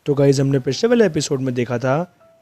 तो गाइस हमने पिछले वाले एपिसोड में देखा था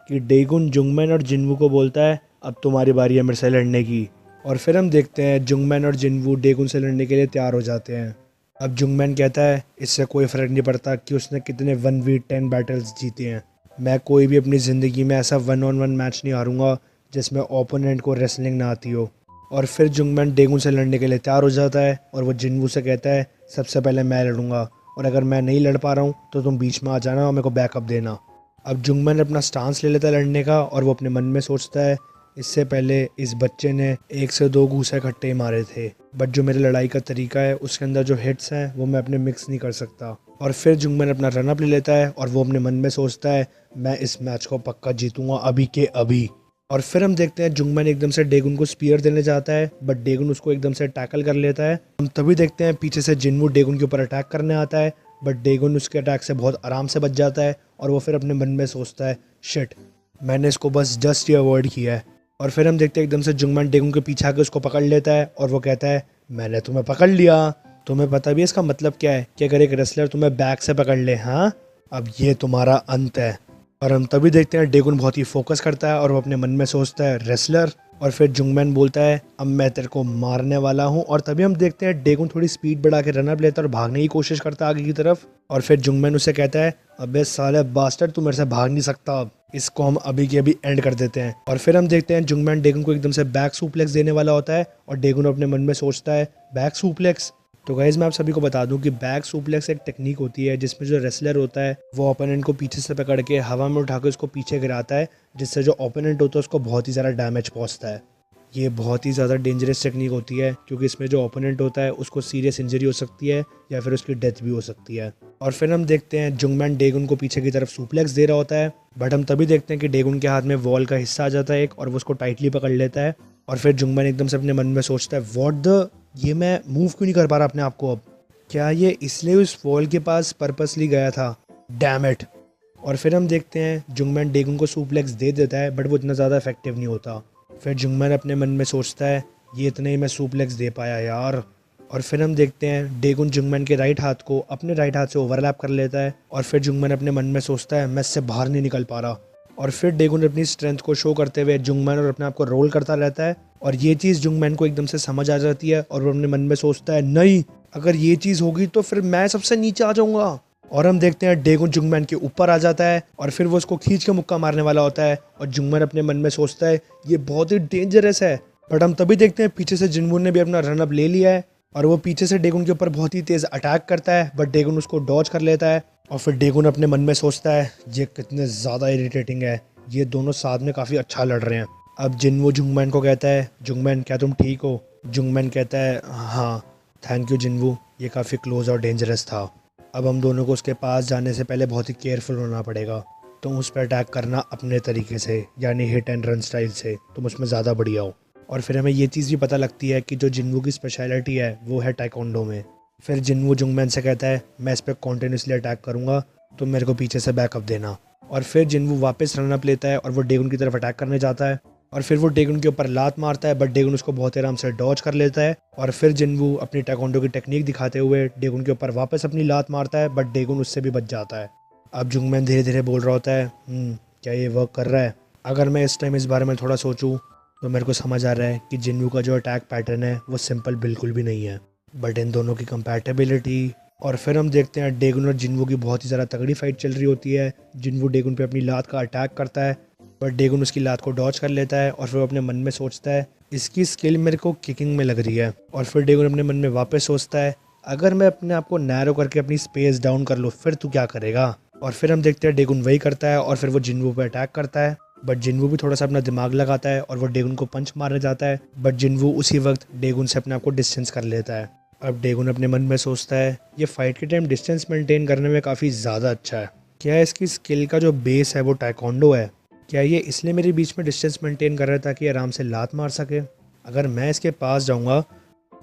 कि डेगुन जुंगमैन और जिन्वू को बोलता है अब तुम्हारी बारी है मेरे से लड़ने की। और फिर हम देखते हैं जुंगमैन और जिन्वू डेगुन से लड़ने के लिए तैयार हो जाते हैं। अब जुंगमैन कहता है इससे कोई फ़र्क नहीं पड़ता कि उसने कितने 1v10 बैटल्स जीते हैं, मैं कोई भी अपनी ज़िंदगी में ऐसा 1-on-1 मैच नहीं हारूंगा जिसमें ओपोनेंट को रेसलिंग ना आती हो। और फिर जुंगमैन डेगुन से लड़ने के लिए तैयार हो जाता है और वो जिन्वू से कहता है सबसे पहले मैं लड़ूंगा और अगर मैं नहीं लड़ पा रहा हूँ तो तुम बीच में आ जाना और मेरे को बैकअप देना। अब जुंगमैन अपना स्टांस ले लेता है लड़ने का और वो अपने मन में सोचता है इससे पहले इस बच्चे ने 1 से 2 घूंसे इकट्ठे ही मारे थे, बट जो मेरे लड़ाई का तरीका है उसके अंदर जो हिट्स हैं वो मैं अपने मिक्स नहीं कर सकता। और फिर जुंगमैन अपना रनअप ले लेता है और वो अपने मन में सोचता है मैं इस मैच को पक्का जीतूंगा अभी के अभी। और फिर हम देखते हैं जुंगमैन एकदम से डेगुन को स्पीयर देने जाता है बट डेगुन उसको एकदम से टैकल कर लेता है। हम तभी देखते हैं पीछे से जिन्वू डेगुन के ऊपर अटैक करने आता है बट डेगुन उसके अटैक से बहुत आराम से बच जाता है और वो फिर अपने मन में सोचता है शिट, मैंने इसको बस जस्ट ये अवॉइड किया है। और फिर हम देखते हैं एकदम से जुंगमैन डेगुन के पीछे आके उसको पकड़ लेता है और वो कहता है मैंने तुम्हें पकड़ लिया। तुम्हें पता भी है इसका मतलब क्या है कि अगर एक रेसलर तुम्हें बैक से पकड़ ले, हाँ, अब ये तुम्हारा अंत है। और हम तभी देखते हैं डेगुन बहुत ही फोकस करता है और वो अपने मन में सोचता है रेसलर। और फिर जुंगमैन बोलता है अब मैं तेरे को मारने वाला हूँ। और तभी हम देखते हैं डेगुन थोड़ी स्पीड बढ़ा के रनअप लेता है और भागने की कोशिश करता है आगे की तरफ। और फिर जुंगमैन उसे कहता है अबे साले बास्टर्ड, तू मेरे से भाग नहीं सकता, अब इसको हम अभी के अभी एंड कर देते हैं। और फिर हम देखते हैं जुंगमैन डेगुन को एकदम से बैक सुप्लेक्स देने वाला होता है और डेगुन अपने मन में सोचता है बैक सुप्लेक्स। तो गाइज मैं आप सभी को बता दूं कि बैक सुप्लेक्स एक टेक्निक होती है जिसमें जो रेसलर होता है वो ओपोनेंट को पीछे से पकड़ के हवा में उठा के उसको पीछे गिराता है, जिससे जो ओपोनेंट होता है उसको बहुत ही ज़्यादा डैमेज पहुंचता है। ये बहुत ही ज़्यादा डेंजरस टेक्निक होती है क्योंकि इसमें जो ओपोनेंट होता है उसको सीरियस इंजरी हो सकती है या फिर उसकी डेथ भी हो सकती है। और फिर हम देखते हैं जुंगमैन डेगुन को पीछे की तरफ सुप्लेक्स दे रहा होता है बट हम तभी देखते हैं कि डेगुन के हाथ में वॉल का हिस्सा आ जाता है एक और वो उसको टाइटली पकड़ लेता है। और फिर जुंगमैन एकदम से अपने मन में सोचता है व्हाट द, ये मैं मूव क्यों नहीं कर पा रहा अपने आप को, अब क्या ये इसलिए उस वॉल के पास पर्पसली गया था, डैम इट। और फिर हम देखते हैं जुंगमैन डेगुन को सुप्लेक्स दे देता है बट वो इतना ज़्यादा इफेक्टिव नहीं होता। फिर जुंगमैन अपने मन में सोचता है ये इतने ही मैं सुप्लेक्स दे पाया यार। और फिर हम देखते हैं डेगुन जुंगमैन के राइट हाथ को अपने राइट हाथ से ओवरलैप कर लेता है और फिर जुंगमैन अपने मन में सोचता है मैं इससे बाहर नहीं निकल पा रहा। और फिर डेगुन अपनी स्ट्रेंथ को शो करते हुए जुंगमैन और अपने आप को रोल करता रहता है और ये चीज़ जुंगमैन को एकदम से समझ आ जाती है और वो अपने मन में सोचता है नहीं, अगर ये चीज़ होगी तो फिर मैं सबसे नीचे आ जाऊंगा। और हम देखते हैं डेगुन जुंगमैन के ऊपर आ जाता है और फिर वो उसको खींच के मुक्का मारने वाला होता है और जुंगमैन अपने मन में सोचता है ये बहुत ही डेंजरस है। बट हम तभी देखते हैं पीछे से जिन्वू ने भी अपना रनअप ले लिया है और वो पीछे से डेगुन के ऊपर बहुत ही तेज़ अटैक करता है बट डेगुन उसको डॉज कर लेता है। और फिर डेगुन अपने मन में सोचता है ये कितने ज़्यादा इरिटेटिंग है, ये दोनों साथ में काफ़ी अच्छा लड़ रहे हैं। अब जिन्वू जुंगमैन को कहता है जुंगमैन क्या तुम ठीक हो? जुंगमैन कहता है हाँ थैंक यू जिन्वू, ये काफ़ी क्लोज और डेंजरस था। अब हम दोनों को उसके पास जाने से पहले बहुत ही केयरफुल होना पड़ेगा। तुम उस पर अटैक करना अपने तरीके से, यानी हिट एंड रन स्टाइल से, तुम उसमें ज़्यादा बढ़िया हो। और फिर हमें ये चीज़ भी पता लगती है कि जो जिन्वू की स्पेशलिटी है वो है टाइकोंडो में। फिर जिन्वू जुंगमैन से कहता है मैं इस पर कॉन्टीन्यूसली अटैक करूँगा, तुम मेरे को पीछे से बैकअप देना। और फिर जिन्वू वापस रनअप लेता है और वो डेगुन की तरफ अटैक करने जाता है और फिर वो डेगुन के ऊपर लात मारता है बट डेगुन उसको बहुत आराम से डॉज कर लेता है। और फिर जिन्वू अपनी टाइकोंडो की टेक्निक दिखाते हुए डेगुन के ऊपर वापस अपनी लात मारता है बट डेगुन उससे भी बच जाता है। अब जुंगमैन धीरे धीरे बोल रहा होता है क्या ये वर्क कर रहा है? अगर मैं इस टाइम इस बारे में थोड़ा सोचूं तो मेरे को समझ आ रहा है कि जिन्वू का जो अटैक पैटर्न है वो सिंपल बिल्कुल भी नहीं है, बट इन दोनों की कंपैटिबिलिटी। और फिर हम देखते हैं डेगुन और जिन्वू की बहुत ही ज़्यादा तगड़ी फाइट चल रही होती है। जिन्वू डेगुन पे अपनी लात का अटैक करता है बट डेगुन उसकी लात को डॉज कर लेता है और फिर वो अपने मन में सोचता है इसकी स्किल मेरे को किकिंग में लग रही है। और फिर डेगुन अपने मन में वापस सोचता है अगर मैं अपने आप को नैरो करके अपनी स्पेस डाउन कर लूँ फिर तू क्या करेगा? और फिर हम देखते हैं डेगुन वही करता है और फिर वो जिन्वू पे अटैक करता है बट जिन्वू भी थोड़ा सा अपना दिमाग लगाता है और वो डेगुन को पंच मारने जाता है बट जिन्वू उसी वक्त डेगुन से अपने आप को डिस्टेंस कर लेता है। अब डेगुन अपने मन में सोचता है ये फाइट के टाइम डिस्टेंस मेंटेन करने में काफ़ी ज़्यादा अच्छा है, क्या इसकी स्किल का जो बेस है वो टाइकोंडो है? क्या ये इसलिए मेरे बीच में डिस्टेंस मेंटेन कर रहा है ताकि आराम से लात मार सके? अगर मैं इसके पास जाऊंगा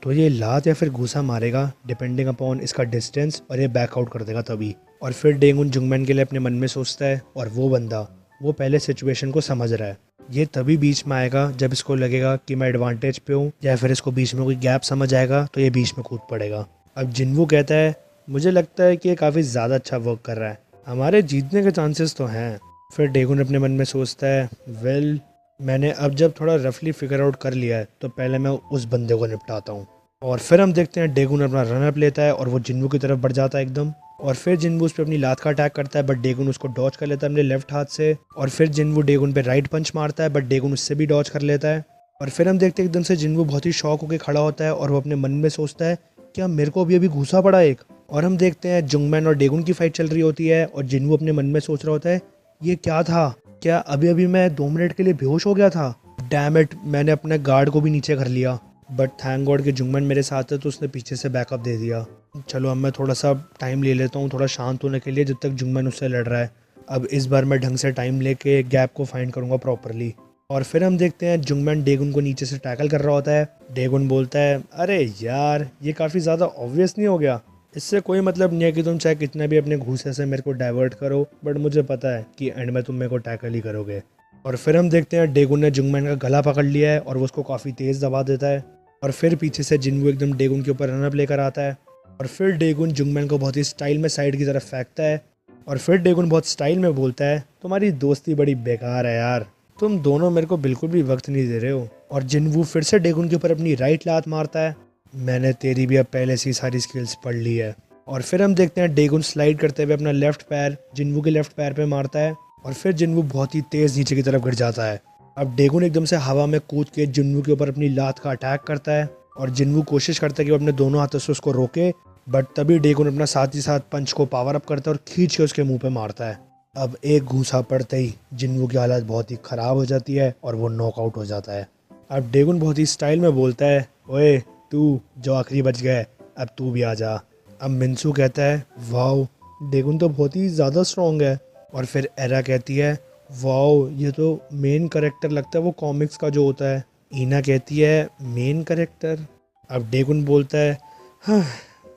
तो ये लात या फिर घूसा मारेगा डिपेंडिंग अपॉन इसका डिस्टेंस और ये बैकआउट कर देगा तभी। और फिर डेगुन जुंगमैन के लिए अपने मन में सोचता है और वो बंदा वो पहले सिचुएशन को समझ रहा है, ये तभी बीच में आएगा जब इसको लगेगा कि मैं एडवांटेज पे हूँ या फिर इसको बीच में कोई गैप समझ आएगा तो ये बीच में कूद पड़ेगा। अब जिन्वू कहता है मुझे लगता है कि ये काफ़ी ज़्यादा अच्छा वर्क कर रहा है, हमारे जीतने के चांसेस तो हैं। फिर डेगुन अपने मन में सोचता है, वेल मैंने अब जब थोड़ा रफली फिगर आउट कर लिया है तो पहले मैं उस बंदे को निपटाता हूँ। और फिर हम देखते हैं डेगुन अपना रन अप लेता है और वो जिन्वू की तरफ बढ़ जाता है एकदम। और फिर जिन्वू उस पर अपनी लात का अटैक करता है, बट डेगुन उसको डॉच कर लेता है अपने लेफ्ट हाथ से। और फिर जिन्वू डेगुन पे राइट पंच मारता है, बट डेगुन उससे भी डॉच कर लेता है। और फिर हम देखते हैं एकदम से जिन्वू बहुत ही शॉक होकर खड़ा होता है और वो अपने मन में सोचता है, क्या मेरे को अभी अभी घुसा पड़ा एक। और हम देखते हैं जुंगमैन और डेगुन की फाइट चल रही होती है और जिन्वू अपने मन में सोच रहा होता है, ये क्या था, क्या अभी अभी मैं 2 मिनट के लिए बेहोश हो गया था। डैम इट, मैंने अपने गार्ड को भी नीचे कर लिया। बट थैंक गॉड कि जुंगमैन मेरे साथ है तो उसने पीछे से बैकअप दे दिया। चलो अब मैं थोड़ा सा टाइम ले लेता हूँ थोड़ा शांत होने के लिए जब तक जुंगमैन उससे लड़ रहा है। अब इस बार मैं ढंग से टाइम लेके गैप को फाइंड करूँगा प्रॉपरली। और फिर हम देखते हैं जुंगमैन डेगुन को नीचे से टैकल कर रहा होता है। डेगुन बोलता है, अरे यार ये काफ़ी ज़्यादा ऑब्वियस नहीं हो गया, इससे कोई मतलब नहीं है कि तुम चाहे कितना भी अपने घूसे से मेरे को डाइवर्ट करो, बट मुझे पता है कि एंड में तुम मेरे को टैकल ही करोगे। और फिर हम देखते हैं डेगुन ने जुंगमैन का गला पकड़ लिया है और वो उसको काफ़ी तेज़ दबा देता है। और फिर पीछे से जिन्वू एकदम डेगुन के ऊपर रनअप लेकर आता है। और फिर डेगुन जुंगमैन को बहुत ही स्टाइल में साइड की तरफ फेंकता है। और फिर डेगुन बहुत स्टाइल में बोलता है, तुम्हारी दोस्ती बड़ी बेकार है यार, तुम दोनों मेरे को बिल्कुल भी वक्त नहीं दे रहे हो। और जिन्वू फिर से डेगुन के ऊपर अपनी राइट लात मारता है। मैंने तेरी भी अब पहले से ही सारी स्किल्स पढ़ ली है। और फिर हम देखते हैं डेगुन स्लाइड करते हुए अपना लेफ्ट पैर जिन्वू के लेफ्ट पैर पे मारता है और फिर जिन्वू बहुत ही तेज़ नीचे की तरफ गिर जाता है। अब डेगुन एकदम से हवा में कूद के जिन्वू के ऊपर अपनी लात का अटैक करता है और जिन्वू कोशिश करता है कि वो अपने दोनों हाथों से उसको रोके, बट तभी डेगुन अपना साथ ही साथ पंच को पावर अप करता है और खींच के उसके मुंह पे मारता है। अब एक घूंसा पड़ते ही जिन्वू की हालत बहुत ही ख़राब हो जाती है और वो नॉकआउट हो जाता है। अब डेगुन बहुत ही स्टाइल में बोलता है, ओए तू जो आखिरी बच गया है अब तू भी आ जा। अब मिन्सू कहता है, वाओ डेगुन तो बहुत ही ज़्यादा स्ट्रॉन्ग है। और फिर एरा कहती है, वाओ ये तो मेन कैरेक्टर लगता है वो कॉमिक्स का जो होता है। ईना कहती है, मेन कैरेक्टर। अब डेगुन बोलता है, हाँ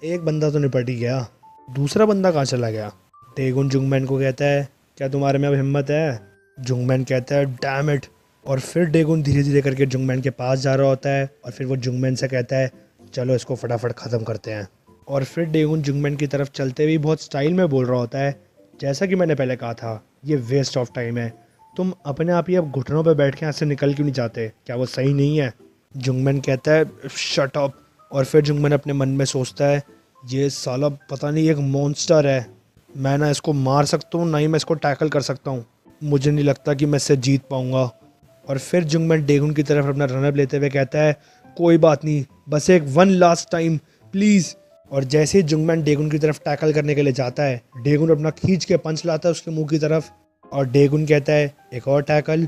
एक बंदा तो निपट ही गया, दूसरा बंदा कहाँ चला गया। डेगुन जुंगमैन को कहता है, क्या तुम्हारे में अब हिम्मत है। जुंगमैन कहता है, डैम इट। और फिर डेगुन धीरे धीरे करके जुंगमैन के पास जा रहा होता है और फिर वो जुंगमैन से कहता है, चलो इसको फटाफट ख़त्म करते हैं। और फिर डेगुन जुंगमैन की तरफ चलते हुए बहुत स्टाइल में बोल रहा होता है, जैसा कि मैंने पहले कहा था ये वेस्ट ऑफ टाइम है, तुम अपने आप ही अब घुटनों पे बैठ के यहाँ से निकल क्यों नहीं जाते, क्या वो सही नहीं है। जुंगमैन कहता है, शट अप। और फिर जुंगमैन अपने मन में सोचता है, ये साला पता नहीं एक मॉन्स्टर है, मैं ना इसको मार सकता हूँ ना ही मैं इसको टैकल कर सकता हूँ, मुझे नहीं लगता कि मैं इससे जीत पाऊँगा। और फिर जुंगमैन डेगुन की तरफ अपना रनअप लेते हुए कहता है, कोई बात नहीं, बस एक वन लास्ट टाइम प्लीज़। और जैसे ही जुंगमैन डेगुन की तरफ टैकल करने के लिए जाता है, डेगुन अपना खींच के पंच लाता है उसके मुंह की तरफ और डेगुन कहता है, एक और टैकल।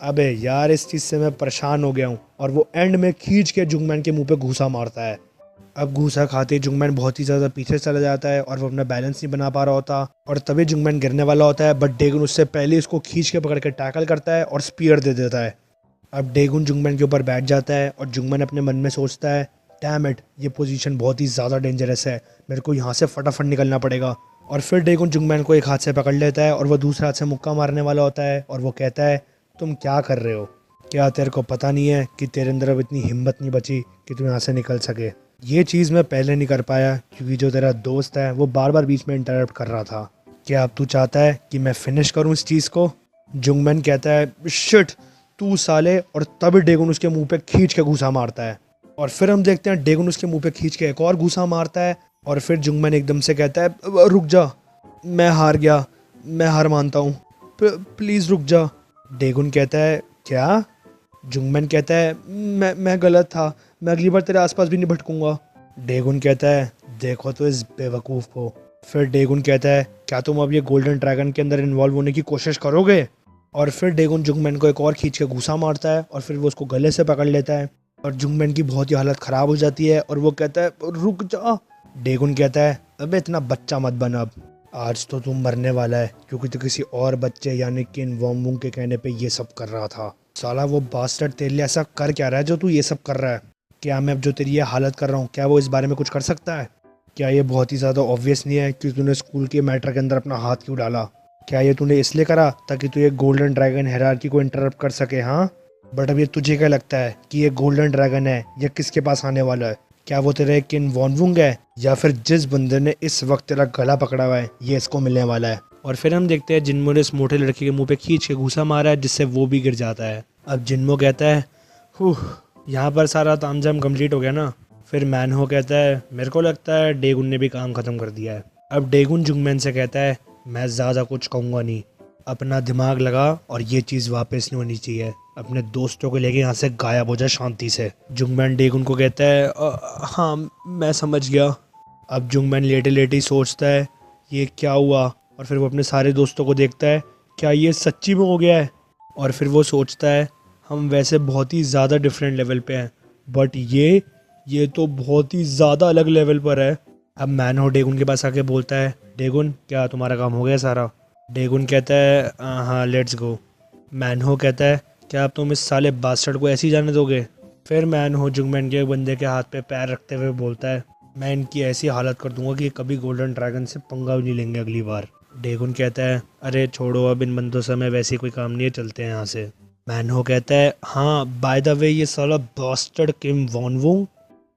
अबे यार इस चीज़ से मैं परेशान हो गया हूँ। और वो एंड में खींच के जुंगमैन के मुंह पे घूसा मारता है। अब घूसा खाते ही जुंगमैन बहुत ही ज़्यादा पीछे चला जाता है और वो अपना बैलेंस नहीं बना पा रहा होता और तभी जुंगमैन गिरने वाला होता है, बट डेगुन उससे पहले उसको खींच के पकड़ के टैकल करता है और स्पीयर दे देता है। अब डेगुन जुंगमैन के ऊपर बैठ जाता है और जुंगमैन अपने मन में सोचता है, डैम इट ये पोजीशन बहुत ही ज़्यादा डेंजरस है, मेरे को यहाँ से फटाफट निकलना पड़ेगा। और फिर डेगुन जुंगमैन को एक हाथ से पकड़ लेता है और वह दूसरे हाथ से मुक्का मारने वाला होता है और वो कहता है, तुम क्या कर रहे हो, क्या तेरे को पता नहीं है कि तेरे अंदर अब इतनी हिम्मत नहीं बची कि तुम यहाँ से निकल सके। ये चीज़ मैं पहले नहीं कर पाया क्योंकि जो तेरा दोस्त है वो बार बार बीच में इंटरप्ट कर रहा था, क्या अब तू चाहता है कि मैं फिनिश करूँ इस चीज़ को। जुंगमैन कहता है, शिट तू साले। और तभी डेगुन उसके मुंह पे खींच के घूसा मारता है। और फिर हम देखते हैं डेगुन उसके मुंह पे खींच के एक और घूसा मारता है और फिर जुंगमैन एकदम से कहता है, रुक जा, मैं हार गया, मैं हार मानता हूँ, प्लीज़ रुक जा। डेगुन कहता है, क्या। जुंगमैन कहता है, मैं गलत था, मैं अगली बार तेरे आसपास भी नहीं भटकूंगा। डेगुन कहता है, देखो तो इस बेवकूफ़ को। फिर डेगुन कहता है, क्या तुम अब ये गोल्डन ड्रैगन के अंदर इन्वॉल्व होने की कोशिश करोगे। और फिर डेगुन जुंगमैन को एक और खींच के घूसा मारता है और फिर वो उसको गले से पकड़ लेता है और जुंगमैन की बहुत ही हालत ख़राब हो जाती है और वो कहता है, रुक जा। डेगुन कहता है, अबे इतना बच्चा मत बन, अब आज तो तुम मरने वाला है क्योंकि तो किसी और बच्चे यानी कि इन वॉम्बूंग के कहने पे ये सब कर रहा था। साला वो बास्टर्ड तेरे लिए ऐसा कर क्या रहा है जो तू ये सब कर रहा है। क्या मैं अब जो तेरी ये हालत कर रहा हूँ क्या वो इस बारे में कुछ कर सकता है। क्या ये बहुत ही ज़्यादा ऑब्वियस नहीं है कि तूने स्कूल के मैटर के अंदर अपना हाथ क्यों डाला। क्या ये तूने इसलिए करा ताकि तू ये गोल्डन ड्रैगन हायरार्की को इंटरप्ट कर सके। हाँ बट अब ये तुझे क्या लगता है कि ये गोल्डन ड्रैगन है ये किसके पास आने वाला है। क्या वो तेरा एक किन वॉन्वुंग है या फिर जिस बंदे ने इस वक्त तेरा गला पकड़ा हुआ है ये इसको मिलने वाला है। और फिर हम देखते हैं जिन्मो ने इस मोटे लड़के के मुंह पे खींच के घूसा मारा है, जिससे वो भी गिर जाता है। अब जिन्मो कहता है, यहाँ पर सारा तामझाम कंप्लीट हो गया ना। फिर मैनहो कहता है, मेरे को लगता है डेगुन ने भी काम ख़त्म कर दिया है। अब डेगुन जुंगमैन से कहता है, मैं ज़्यादा कुछ कहूँगा नहीं, अपना दिमाग लगा और ये चीज़ वापस नहीं होनी चाहिए, अपने दोस्तों को लेके यहाँ से गायब हो जाए शांति से। जुंगमैन डेगुन को कहता है, हाँ मैं समझ गया। अब जुंगमैन लेटे लेटे ही सोचता है ये क्या हुआ, और फिर वो अपने सारे दोस्तों को देखता है, क्या ये सच्ची में हो गया है। और फिर वो सोचता है हम वैसे बहुत ही ज़्यादा डिफरेंट लेवल पे हैं, बट ये तो बहुत ही ज़्यादा अलग लेवल पर है। अब मैनहो डेगुन के पास आके बोलता है, डेगुन क्या तुम्हारा काम हो गया सारा? डेगुन कहता है, हाँ लेट्स गो। मैनहो कहता है, क्या आप तुम इस साले बास्टर्ड को ऐसे ही जाने दोगे? फिर मैनहो जुंगमैन के बंदे के हाथ पे पैर रखते हुए बोलता है, मैं इनकी ऐसी हालत कर दूंगा कि कभी गोल्डन ड्रैगन से पंगा भी नहीं लेंगे अगली बार। डेगुन कहता है, अरे छोड़ो अब इन बंदों से, हमें वैसे कोई काम नहीं है, चलते हैं यहाँ से। मैनहो कहता है, हाँ बाय द वे ये साला बास्टर्ड किम वॉन वोंग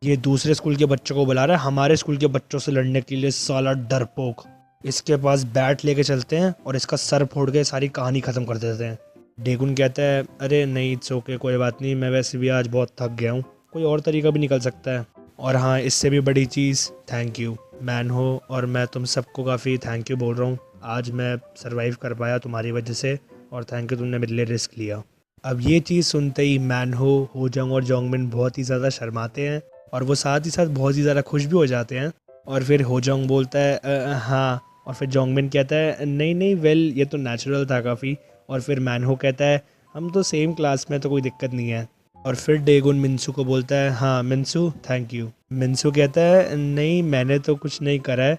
ये दूसरे स्कूल के बच्चों को बुला रहा है हमारे स्कूल के बच्चों से लड़ने के लिए, साला डरपोक। इसके पास बैट लेके चलते हैं और इसका सर फोड़ के सारी कहानी ख़त्म कर देते हैं। डेगुन कहता है, अरे नहीं इट्स ओके, कोई बात नहीं, मैं वैसे भी आज बहुत थक गया हूँ, कोई और तरीका भी निकल सकता है। और हाँ इससे भी बड़ी चीज़, थैंक यू मैनहो, और मैं तुम सबको काफ़ी थैंक यू बोल रहा हूँ, आज मैं सरवाइव कर पाया तुम्हारी वजह से, और थैंक यू तुमने मेरे लिए रिस्क लिया। अब ये चीज़ सुनते ही मैनहो, होजोंग और जोंगमिन बहुत ही ज़्यादा शर्माते हैं, और वो साथ ही साथ बहुत ही ज़्यादा खुश भी हो जाते हैं। और फिर होजोंग बोलता है, हाँ, और फिर जोंगमिन कहता है, नहीं नहीं वेल ये तो नेचुरल था काफ़ी। और फिर मैनहो कहता है, हम तो सेम क्लास में, तो कोई दिक्कत नहीं है। और फिर डेगुन मिन्सू को बोलता है, हाँ मिन्सू थैंक यू। मिन्सू कहता है, नहीं मैंने तो कुछ नहीं करा है।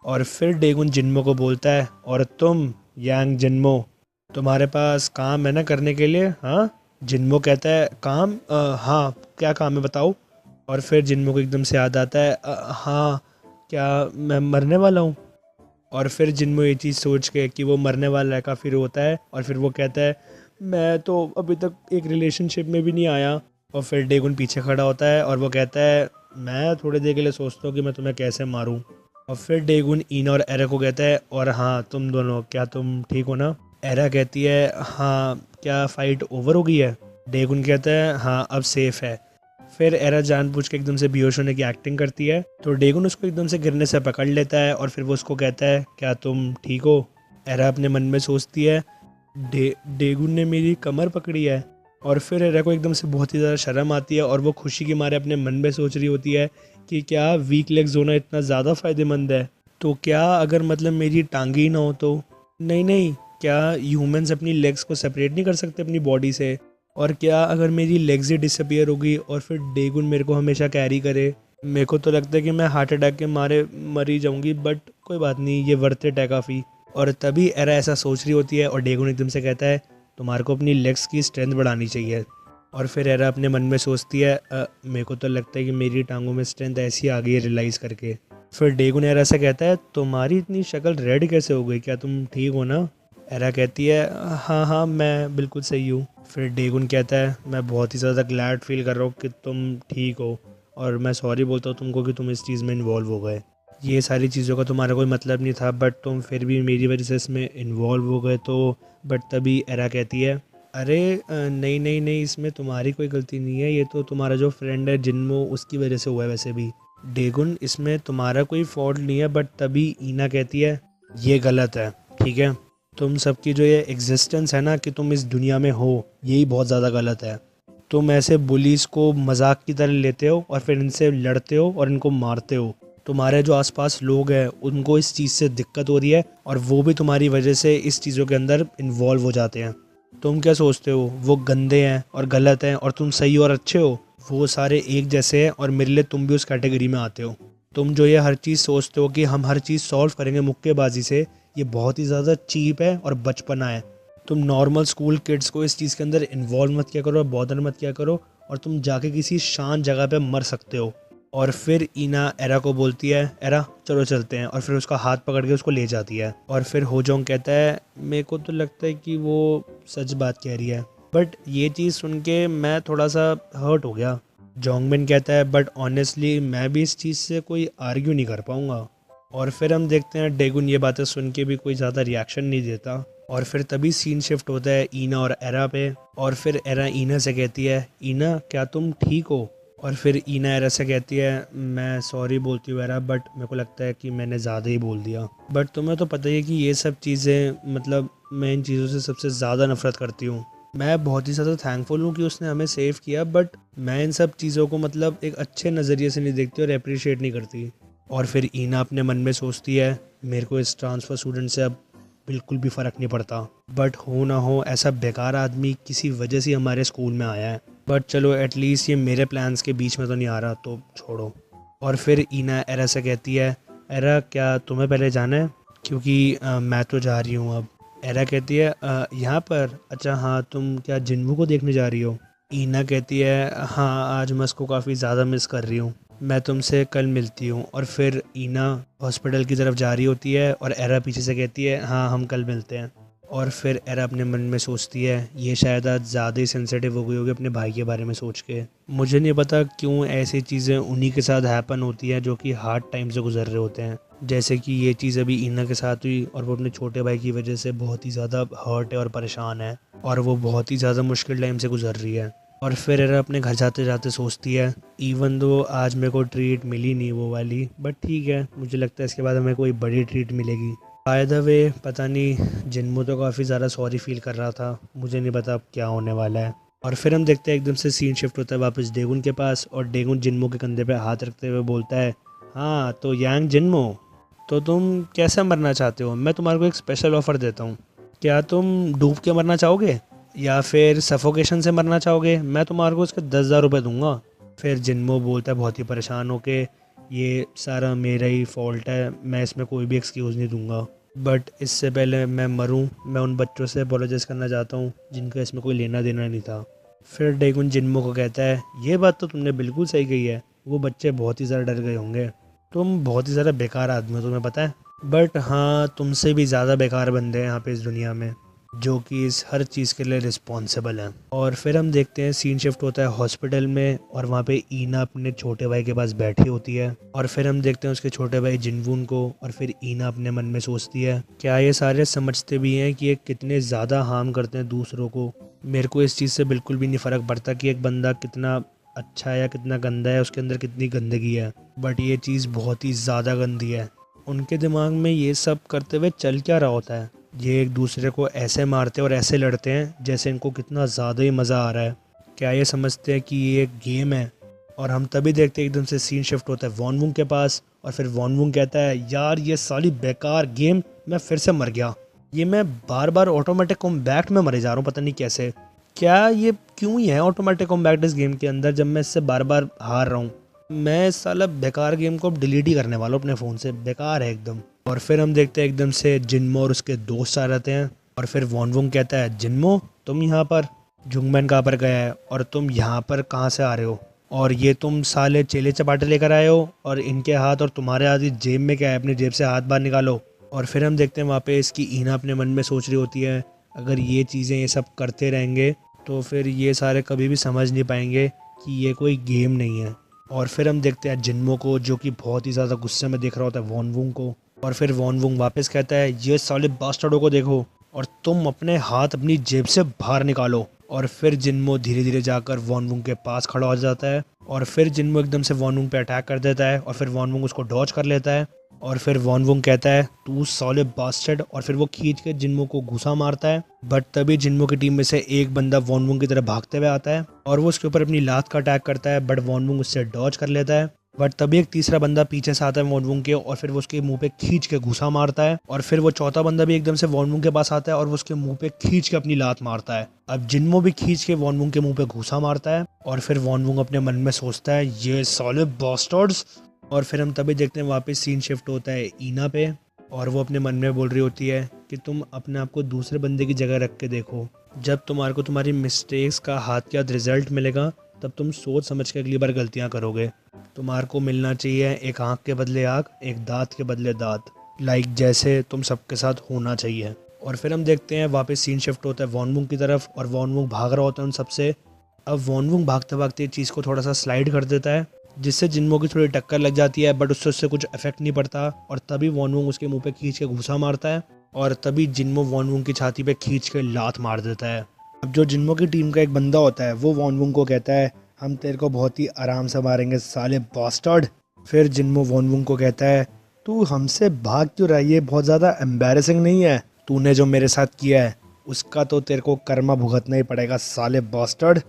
और फिर डेगुन जिन्मो को बोलता है, और तुम यांग जिन्मो, तुम्हारे पास काम है ना करने के लिए? हाँ। जिन्मो कहता है, काम? हाँ क्या काम है बताओ। और फिर जिन्मो को एकदम से याद आता है, हाँ क्या मैं मरने वाला हूँ? और फिर जिन्मो ये चीज़ सोच के कि वो मरने वाला है काफ़ी रोता है, और फिर वो कहता है, मैं तो अभी तक एक रिलेशनशिप में भी नहीं आया। और फिर डेगुन पीछे खड़ा होता है और वो कहता है, मैं थोड़ी देर के लिए सोचता हूँ कि मैं तुम्हें कैसे मारूँ। और फिर डेगुन इन और एरा को कहता है, और हाँ तुम दोनों, क्या तुम ठीक हो ना? एरा कहती है, हाँ क्या फ़ाइट ओवर हो गई है? डेगुन कहता है, हाँ अब सेफ़ है। फिर एरा जानबूझ के एकदम से बेहोश होने की एक्टिंग करती है, तो डेगुन उसको एकदम से गिरने से पकड़ लेता है, और फिर वो उसको कहता है, क्या तुम ठीक हो? एरा अपने मन में सोचती है, डेगुन ने मेरी कमर पकड़ी है। और फिर एरा को एकदम से बहुत ही ज़्यादा शर्म आती है, और वो खुशी के मारे अपने मन में सोच रही होती है कि क्या वीक लेग्स होना इतना ज़्यादा फ़ायदेमंद है? तो क्या अगर मतलब मेरी टांगी ही ना हो तो? नहीं नहीं, क्या ह्यूमंस अपनी लेग्स को सेपरेट नहीं कर सकते अपनी बॉडी से? और क्या अगर मेरी लेग्स ही डिसअपियर होगी और फिर डेगुन मेरे को हमेशा कैरी करे? मेरे को तो लगता है कि मैं हार्ट अटैक के मारे मर ही जाऊंगी, बट कोई बात नहीं, ये वर्थ इट है काफ़ी। और तभी एरा ऐसा सोच रही होती है, और डेगुन एकदम से कहता है, तुम्हारे को अपनी लेग्स की स्ट्रेंथ बढ़ानी चाहिए। और फिर एरा अपने मन में सोचती है, मेरे को तो लगता है कि मेरी टांगों में स्ट्रेंथ ऐसी आ गई है रियलाइज़ करके। फिर डेगुन एरा से कहता है, तुम्हारी इतनी शक्ल रेड कैसे हो गई, क्या तुम ठीक हो ना? एरा कहती है, हाँ हाँ मैं बिल्कुल सही हूँ। फिर डेगुन कहता है, मैं बहुत ही ज़्यादा ग्लैड फील कर रहा हूँ कि तुम ठीक हो, और मैं सॉरी बोलता हूँ तुमको कि तुम इस चीज़ में इन्वॉल्व हो गए। ये सारी चीज़ों का तुम्हारा कोई मतलब नहीं था, बट तुम फिर भी मेरी वजह से इसमें इन्वॉल्व हो गए तो। बट तभी एरा कहती है, अरे नहीं नहीं नहीं, इसमें तुम्हारी कोई गलती नहीं है, ये तो तुम्हारा जो फ्रेंड है जिन्मो, उसकी वजह से हुआ है वैसे भी। डेगुन इसमें तुम्हारा कोई फॉल्ट नहीं है। बट तभी ईना कहती है, ये गलत है, ठीक है? तुम सबकी जो ये एग्जिस्टेंस है ना, कि तुम इस दुनिया में हो, यही बहुत ज़्यादा गलत है। तुम ऐसे बुलीज़ को मजाक की तरह लेते हो और फिर इनसे लड़ते हो और इनको मारते हो। तुम्हारे जो आसपास लोग हैं उनको इस चीज़ से दिक्कत हो रही है, और वो भी तुम्हारी वजह से इस चीज़ों के अंदर इन्वॉल्व हो जाते हैं। तुम क्या सोचते हो वो गंदे हैं और गलत हैं, और तुम सही और अच्छे हो? वो सारे एक जैसे हैं, और मेरे लिए तुम भी उस कैटेगरी में आते हो। तुम जो ये हर चीज़ सोचते हो कि हम हर चीज़ सॉल्व करेंगे मुक्केबाजी से, ये बहुत ही ज़्यादा चीप है और बचपना है। तुम नॉर्मल स्कूल किड्स को इस चीज़ के अंदर इन्वॉल्व मत किया करो, बॉदर मत किया करो, और तुम जाके किसी शांत जगह पे मर सकते हो। और फिर ईना एरा को बोलती है, एरा चलो चलते हैं, और फिर उसका हाथ पकड़ के उसको ले जाती है। और फिर होजोंग कहता है, मेरे को तो लगता है कि वो सच बात कह रही है। बट ये चीज़ सुन के मैं थोड़ा सा हर्ट हो गया। जोंगमिन कहता है, बट ऑनेस्टली मैं भी इस चीज़ से कोई आर्ग्यू नहीं कर पाऊँगा। और फिर हम देखते हैं डेगुन ये बातें सुन के भी कोई ज़्यादा रिएक्शन नहीं देता। और फिर तभी सीन शिफ्ट होता है ईना और एरा पे। और फिर एरा ईना से कहती है, ईना क्या तुम ठीक हो? और फिर ईना एरा से कहती है, मैं सॉरी बोलती हूँ एरा, बट मेरे को लगता है कि मैंने ज़्यादा ही बोल दिया। बट तुम्हें तो पता ही है कि ये सब चीज़ें, मतलब मैं इन चीज़ों से सबसे ज़्यादा नफरत करती हूँ। मैं बहुत ही ज़्यादा थैंकफुल हूँ कि उसने हमें सेव किया, बट मैं इन सब चीज़ों को मतलब एक अच्छे नज़रिए से नहीं देखती और अप्रिशिएट नहीं करती। और फिर ईना अपने मन में सोचती है, मेरे को इस ट्रांसफ़र स्टूडेंट से अब बिल्कुल भी फ़र्क नहीं पड़ता, बट हो ना हो ऐसा बेकार आदमी किसी वजह से हमारे स्कूल में आया है, बट चलो एटलीस्ट ये मेरे प्लान्स के बीच में तो नहीं आ रहा, तो छोड़ो। और फिर ईना एरा से कहती है, एरा क्या तुम्हें पहले जाना है? क्योंकि मैं तो जा रही हूँ अब। एरा कहती है, यहाँ पर? अच्छा हाँ, तुम क्या जिन्वू को देखने जा रही हो? ईना कहती है, हाँ आज मैं उसको काफ़ी ज़्यादा मिस कर रही हूँ, मैं तुमसे कल मिलती हूँ। और फिर ईना हॉस्पिटल की तरफ जा रही होती है और एरा पीछे से कहती है, हाँ हम कल मिलते हैं। और फिर एरा अपने मन में सोचती है, ये शायद आज ज़्यादा ही सेंसिटिव हो गई होगी अपने भाई के बारे में सोच के। मुझे नहीं पता क्यों ऐसी चीज़ें उन्हीं के साथ हैपन होती हैं जो कि हार्ड टाइम से गुजर रहे होते हैं। जैसे कि ये चीज़ अभी ईना के साथ हुई और वो अपने छोटे भाई की वजह से बहुत ही ज़्यादा हर्ट है और परेशान है, और वो बहुत ही ज़्यादा मुश्किल टाइम से गुजर रही है। और फिर एरा अपने घर जाते जाते सोचती है, इवन दो आज मेरे को ट्रीट मिली नहीं वो वाली, बट ठीक है, मुझे लगता है इसके बाद हमें कोई बड़ी ट्रीट मिलेगी। बाय द वे पता नहीं, जिन्मू तो काफ़ी ज़्यादा सॉरी फील कर रहा था, मुझे नहीं पता अब क्या होने वाला है। और फिर हम देखते हैं एकदम से सीन शिफ्ट होता है वापस डेगुन के पास, और डेगुन जिन्मू के कंधे पे हाथ रखते हुए बोलता है, हाँ तो यांग जिन्मू, तो तुम कैसे मरना चाहते हो? मैं तुम्हारे को एक स्पेशल ऑफ़र देता हूँ। क्या तुम डूब के मरना चाहोगे या फिर सफोकेशन से मरना चाहोगे? मैं तुम्हारे को उसके 10,000 रुपये दूंगा। फिर जिन्मो बोलता है बहुत ही परेशान होके, ये सारा मेरा ही फॉल्ट है, मैं इसमें कोई भी एक्सक्यूज़ नहीं दूंगा, बट इससे पहले मैं मरूं, मैं उन बच्चों से अपोलोजाइज़ करना चाहता हूँ जिनका इसमें कोई लेना देना नहीं था। फिर डेगुन जिन्मो को कहता है, ये बात तो तुमने बिल्कुल सही कही है, वो बच्चे बहुत ही ज़्यादा डर गए होंगे, तुम बहुत ही ज़्यादा बेकार आदमी हो, तुम्हें पता है। बट हाँ, तुमसे भी ज़्यादा बेकार बंदे हैं यहाँ पे इस दुनिया में जो कि इस हर चीज़ के लिए रिस्पॉन्सिबल हैं। और फिर हम देखते हैं सीन शिफ्ट होता है हॉस्पिटल में, और वहाँ पे ईना अपने छोटे भाई के पास बैठी होती है। और फिर हम देखते हैं उसके छोटे भाई जिनवून को, और फिर ईना अपने मन में सोचती है, क्या ये सारे समझते भी हैं कि ये कितने ज़्यादा हार्म करते हैं दूसरों को? मेरे को इस चीज़ से बिल्कुल भी नहीं फ़र्क पड़ता कि एक बंदा कितना अच्छा है या कितना गंदा है, उसके अंदर कितनी गंदगी है, बट ये चीज़ बहुत ही ज़्यादा गंदी है। उनके दिमाग में ये सब करते हुए चल क्या रहा होता है? ये एक दूसरे को ऐसे मारते और ऐसे लड़ते हैं जैसे इनको कितना ज़्यादा ही मज़ा आ रहा है। क्या ये समझते हैं कि ये एक गेम है? और हम तभी देखते हैं एकदम से सीन शिफ्ट होता है वॉन वुंग के पास, और फिर वॉन वुंग कहता है, यार ये साली बेकार गेम, मैं फिर से मर गया, ये मैं बार बार ऑटोमेटिक कॉम्बैट में मरे जा रहा हूँ, पता नहीं कैसे। क्या ये क्यों ही है ऑटोमेटिक कॉम्बैट इस गेम के अंदर जब मैं इससे बार बार हार रहा हूँ? मैं इस साला बेकार गेम को अब डिलीट ही करने वाला हूँ अपने फ़ोन से, बेकार है एकदम। और फिर हम देखते हैं एकदम से जिन्मो और उसके दोस्त आ जाते हैं, और फिर वॉन वुंग कहता है, जिन्मो तुम यहाँ पर? जुंगमैन कहाँ पर गया है और तुम यहाँ पर कहाँ से आ रहे हो? और ये तुम साले चेले चपाटे लेकर आए हो, और इनके हाथ और तुम्हारे हाथ की जेब में क्या है? अपनी जेब से हाथ बाहर निकालो। और फिर हम देखते हैं वहाँ पे इसकी ईना अपने मन में सोच रही होती है, अगर ये चीज़ें ये सब करते रहेंगे तो फिर ये सारे कभी भी समझ नहीं पाएंगे कि ये कोई गेम नहीं है। और फिर हम देखते हैं जिन्मो को जो कि बहुत ही ज़्यादा गुस्से में दिख रहा होता है वॉन वुंग को। और फिर वॉन वुंग वापस कहता है, ये साले बास्टर्डों को देखो, और तुम अपने हाथ अपनी जेब से बाहर निकालो। और फिर जिन्मो धीरे धीरे जाकर वॉन वुंग के पास खड़ा हो जाता है, और फिर जिन्मो एकदम से वॉन वुंग पे अटैक कर देता है, और फिर वॉन वुंग उसको डॉज कर लेता है। और फिर वॉन वुंग कहता है, तू साले बास्टर्ड, और फिर वो खींच के जिन्मो को घुसा मारता है। बट तभी जिन्मो की टीम में से एक बंदा वॉन वुंग की तरफ भागते हुए आता है, और वो उसके ऊपर अपनी लात का अटैक करता है, बट वॉन वुंग उससे डॉज कर लेता है। बट तभी एक तीसरा बंदा पीछे से आता है वॉन वुंग के, और फिर वो उसके मुंह पे खींच के घुसा मारता है। और फिर वो चौथा बंदा भी एकदम से वॉन वुंग के पास आता है, और वो उसके मुंह पे खींच के अपनी लात मारता है। अब जिन्मो भी खींच के वॉन वुंग के मुंह पे घुसा मारता है, और फिर वॉन वुंग अपने मन में सोचता है, ये साले बास्टर्ड्स। और फिर हम तभी देखते हैं वापस सीन शिफ्ट होता है ईना पे, और वो अपने मन में बोल रही होती है कि तुम अपने आप को दूसरे बंदे की जगह रख के देखो, जब तुम्हारे को तुम्हारी मिस्टेक्स का हाथ के हाथ रिजल्ट मिलेगा तब तुम सोच समझ के अगली बार गलतियां करोगे। तुम्हारे को मिलना चाहिए एक आँख के बदले आँख, एक दांत के बदले दांत, लाइक जैसे तुम सबके साथ होना चाहिए। और फिर हम देखते हैं वापस सीन शिफ्ट होता है वॉन वुंग की तरफ, और वॉन वुंग भाग रहा होता है उन सबसे। अब वॉन वुंग भागते भागते चीज़ को थोड़ा सा स्लाइड कर देता है, जिससे जिन्मो की थोड़ी टक्कर लग जाती है, बट उससे कुछ इफेक्ट नहीं पड़ता। और तभी वॉनवुंग उसके मुंह पे खींच के घूसा मारता है और तभी जिन्मो वॉनवुंग की छाती पे खींच के लात मार देता है। अब जो जिन्मो की टीम का एक बंदा होता है वो वॉनवुंग को कहता है, हम तेरे को बहुत ही आराम से मारेंगे साले बास्टर्ड। फिर जिन्मो वॉनवुंग को कहता है, तू हमसे भाग क्यों रहा है, ये बहुत ज़्यादा एम्बैरेसिंग नहीं है, तूने जो मेरे साथ किया है उसका तो तेरे को कर्मा भुगतना ही पड़ेगा साले बास्टर्ड।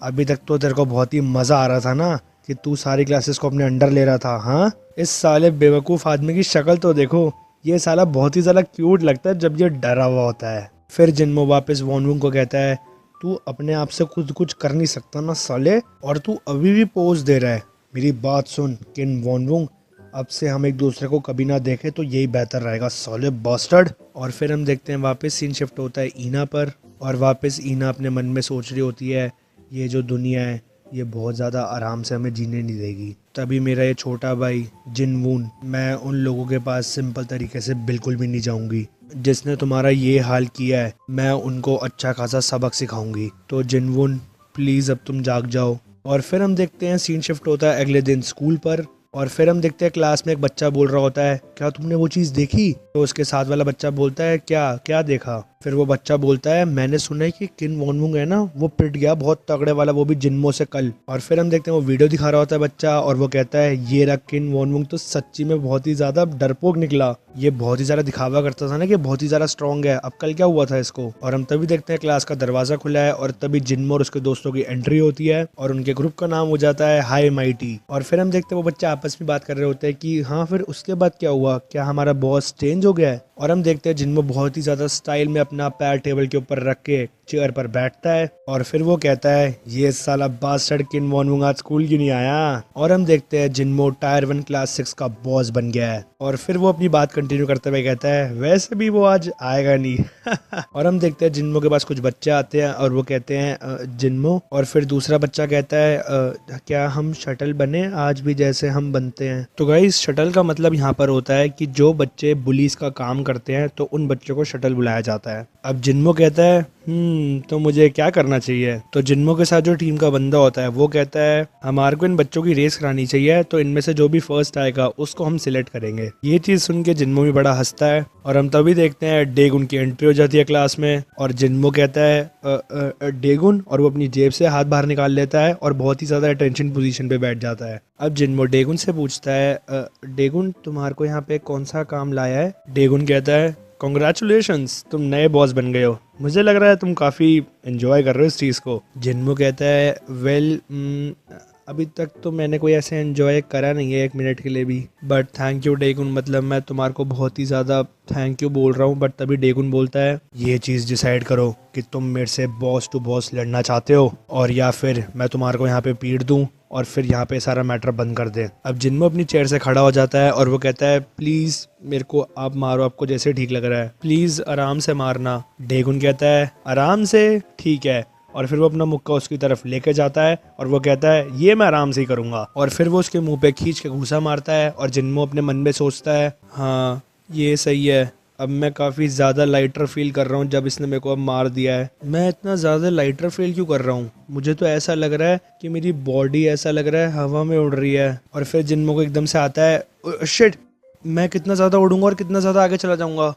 अभी तक तो तेरे को बहुत ही मज़ा आ रहा था ना कि तू सारी क्लासेस को अपने अंडर ले रहा था। हाँ, इस साले बेवकूफ़ आदमी की शक्ल तो देखो, ये साला बहुत ही ज़्यादा क्यूट लगता है जब ये डरा हुआ होता है। फिर जिन्मो वापस वॉनवुंग को कहता है, तू अपने आप से खुद कुछ कर नहीं सकता ना साले, और तू अभी भी पोज दे रहा है। मेरी बात सुन किन वॉनवुंग, अब से हम एक दूसरे को कभी ना देखें तो यही बेहतर रहेगा साले बास्टर्ड। और फिर हम देखते हैं वापस सीन शिफ्ट होता है ईना पर, और वापस ईना अपने मन में सोच रही होती है, ये जो दुनिया है ये बहुत ज़्यादा आराम से हमें जीने नहीं देगी। तभी मेरा ये छोटा भाई जिनवून, मैं उन लोगों के पास सिंपल तरीके से बिल्कुल भी नहीं जाऊंगी जिसने तुम्हारा ये हाल किया है, मैं उनको अच्छा खासा सबक सिखाऊंगी। तो जिनवून प्लीज़ अब तुम जाग जाओ। और फिर हम देखते हैं सीन शिफ्ट होता है अगले दिन स्कूल पर, और फिर हम देखते हैं क्लास में एक बच्चा बोल रहा होता है, क्या तुमने वो चीज़ देखी? तो उसके साथ वाला बच्चा बोलता है, क्या क्या देखा? फिर वो बच्चा बोलता है, मैंने सुना है कि किन वॉनवुंग है ना, वो पिट गया बहुत तगड़े वाला, वो भी जिन्मो से कल। और फिर हम देखते हैं वो वीडियो दिखा रहा होता है बच्चा, और वो कहता है, ये रहा किन वॉनवुंग, तो सच्ची में बहुत ही ज़्यादा डरपोक निकला, ये बहुत ही ज़्यादा दिखावा करता था ना कि बहुत ही ज़्यादा स्ट्रॉन्ग है, अब कल क्या हुआ था इसको। और हम तभी देखते हैं क्लास का दरवाज़ा खुला है और तभी जिन्मो और उसके दोस्तों की एंट्री होती है और उनके ग्रुप का नाम हो जाता है हाई माइटी। और फिर हम देखते हैं वो बच्चे आपस में बात कर रहे होते हैं कि हाँ फिर उसके बाद क्या हुआ, क्या हमारा बॉस चेंज हो गया है? और हम देखते हैं जिन्मो बहुत ही ज़्यादा स्टाइल में अपना पैर टेबल के ऊपर रख के चेयर पर बैठता है और फिर वो कहता है, ये साला बास्टर्ड किन वॉनवुंग आज स्कूल क्यों नहीं आया? और हम देखते हैं जिन्मो टायर 1 क्लास 6 का बॉस बन गया है। और फिर वो अपनी बात कंटिन्यू करते हुए कहता है, वैसे भी वो आज आएगा नहीं। और हम देखते हैं जिन्मो के पास कुछ बच्चे आते हैं और वो कहते हैं, जिन्मो। और फिर दूसरा बच्चा कहता है, क्या हम शटल बने आज भी जैसे हम बनते हैं? तो गाइस शटल का मतलब यहाँ पर होता है कि जो बच्चे बुलीज का काम करते हैं तो उन बच्चों को शटल बुलाया जाता है। अब जिन्मो कहता है, तो मुझे क्या करना चाहिए? तो जिन्मो के साथ जो टीम का बंदा होता है वो कहता है, हमारे को इन बच्चों की रेस करानी चाहिए, तो इनमें से जो भी फर्स्ट आएगा उसको हम सिलेक्ट करेंगे। ये चीज सुन के जिन्मो भी बड़ा हंसता है। और हम तभी देखते हैं डेगुन की एंट्री हो जाती है क्लास में और जिन्मो कहता है, डेगुन, और वो अपनी जेब से हाथ बाहर निकाल लेता है और बहुत ही ज्यादा अटेंशन पोजीशन पे बैठ जाता है। अब जिन्मो डेगुन से पूछता है, डेगुन तुम्हारे को यहाँ पे कौन सा काम लाया है? डेगुन कहता है, कॉन्ग्रेचुलेशंस, तुम नए बॉस बन गए हो, मुझे लग रहा है तुम काफ़ी एंजॉय कर रहे हो इस चीज़ को। जिन्मो कहता है, वेल अभी तक तो मैंने कोई ऐसे एंजॉय करा नहीं है 1 मिनट के लिए भी, बट थैंक यू डेगुन, मतलब मैं तुम्हारे को बहुत ही ज़्यादा थैंक यू बोल रहा हूँ। बट तभी डेगुन बोलता है, ये चीज़ डिसाइड करो कि तुम मेरे से बॉस टू बॉस लड़ना चाहते हो और या फिर मैं तुम्हारे को यहाँ पे पीट दूँ और फिर यहाँ पे सारा मैटर बंद कर दे। अब जिन्मो अपनी चेयर से खड़ा हो जाता है और वो कहता है, प्लीज़ मेरे को आप मारो, आपको जैसे ठीक लग रहा है, प्लीज़ आराम से मारना। डेगुन कहता है, आराम से, ठीक है। और फिर वो अपना मुक्का उसकी तरफ लेके जाता है और वो कहता है, ये मैं आराम से ही करूँगा। और फिर वो उसके मुंह पे खींच के घूसा मारता है और जिन्मो अपने मन में सोचता है, हाँ ये सही है, अब मैं काफ़ी ज़्यादा लाइटर फील कर रहा हूँ जब इसने मेरे को अब मार दिया है। मैं इतना ज़्यादा लाइटर फील क्यों कर रहा हूँ? मुझे तो ऐसा लग रहा है कि मेरी बॉडी ऐसा लग रहा है हवा में उड़ रही है। और फिर जिन्मो को एकदम से आता है, शिट, मैं कितना ज़्यादा उड़ूंगा और कितना ज़्यादा आगे चला जाऊंगा,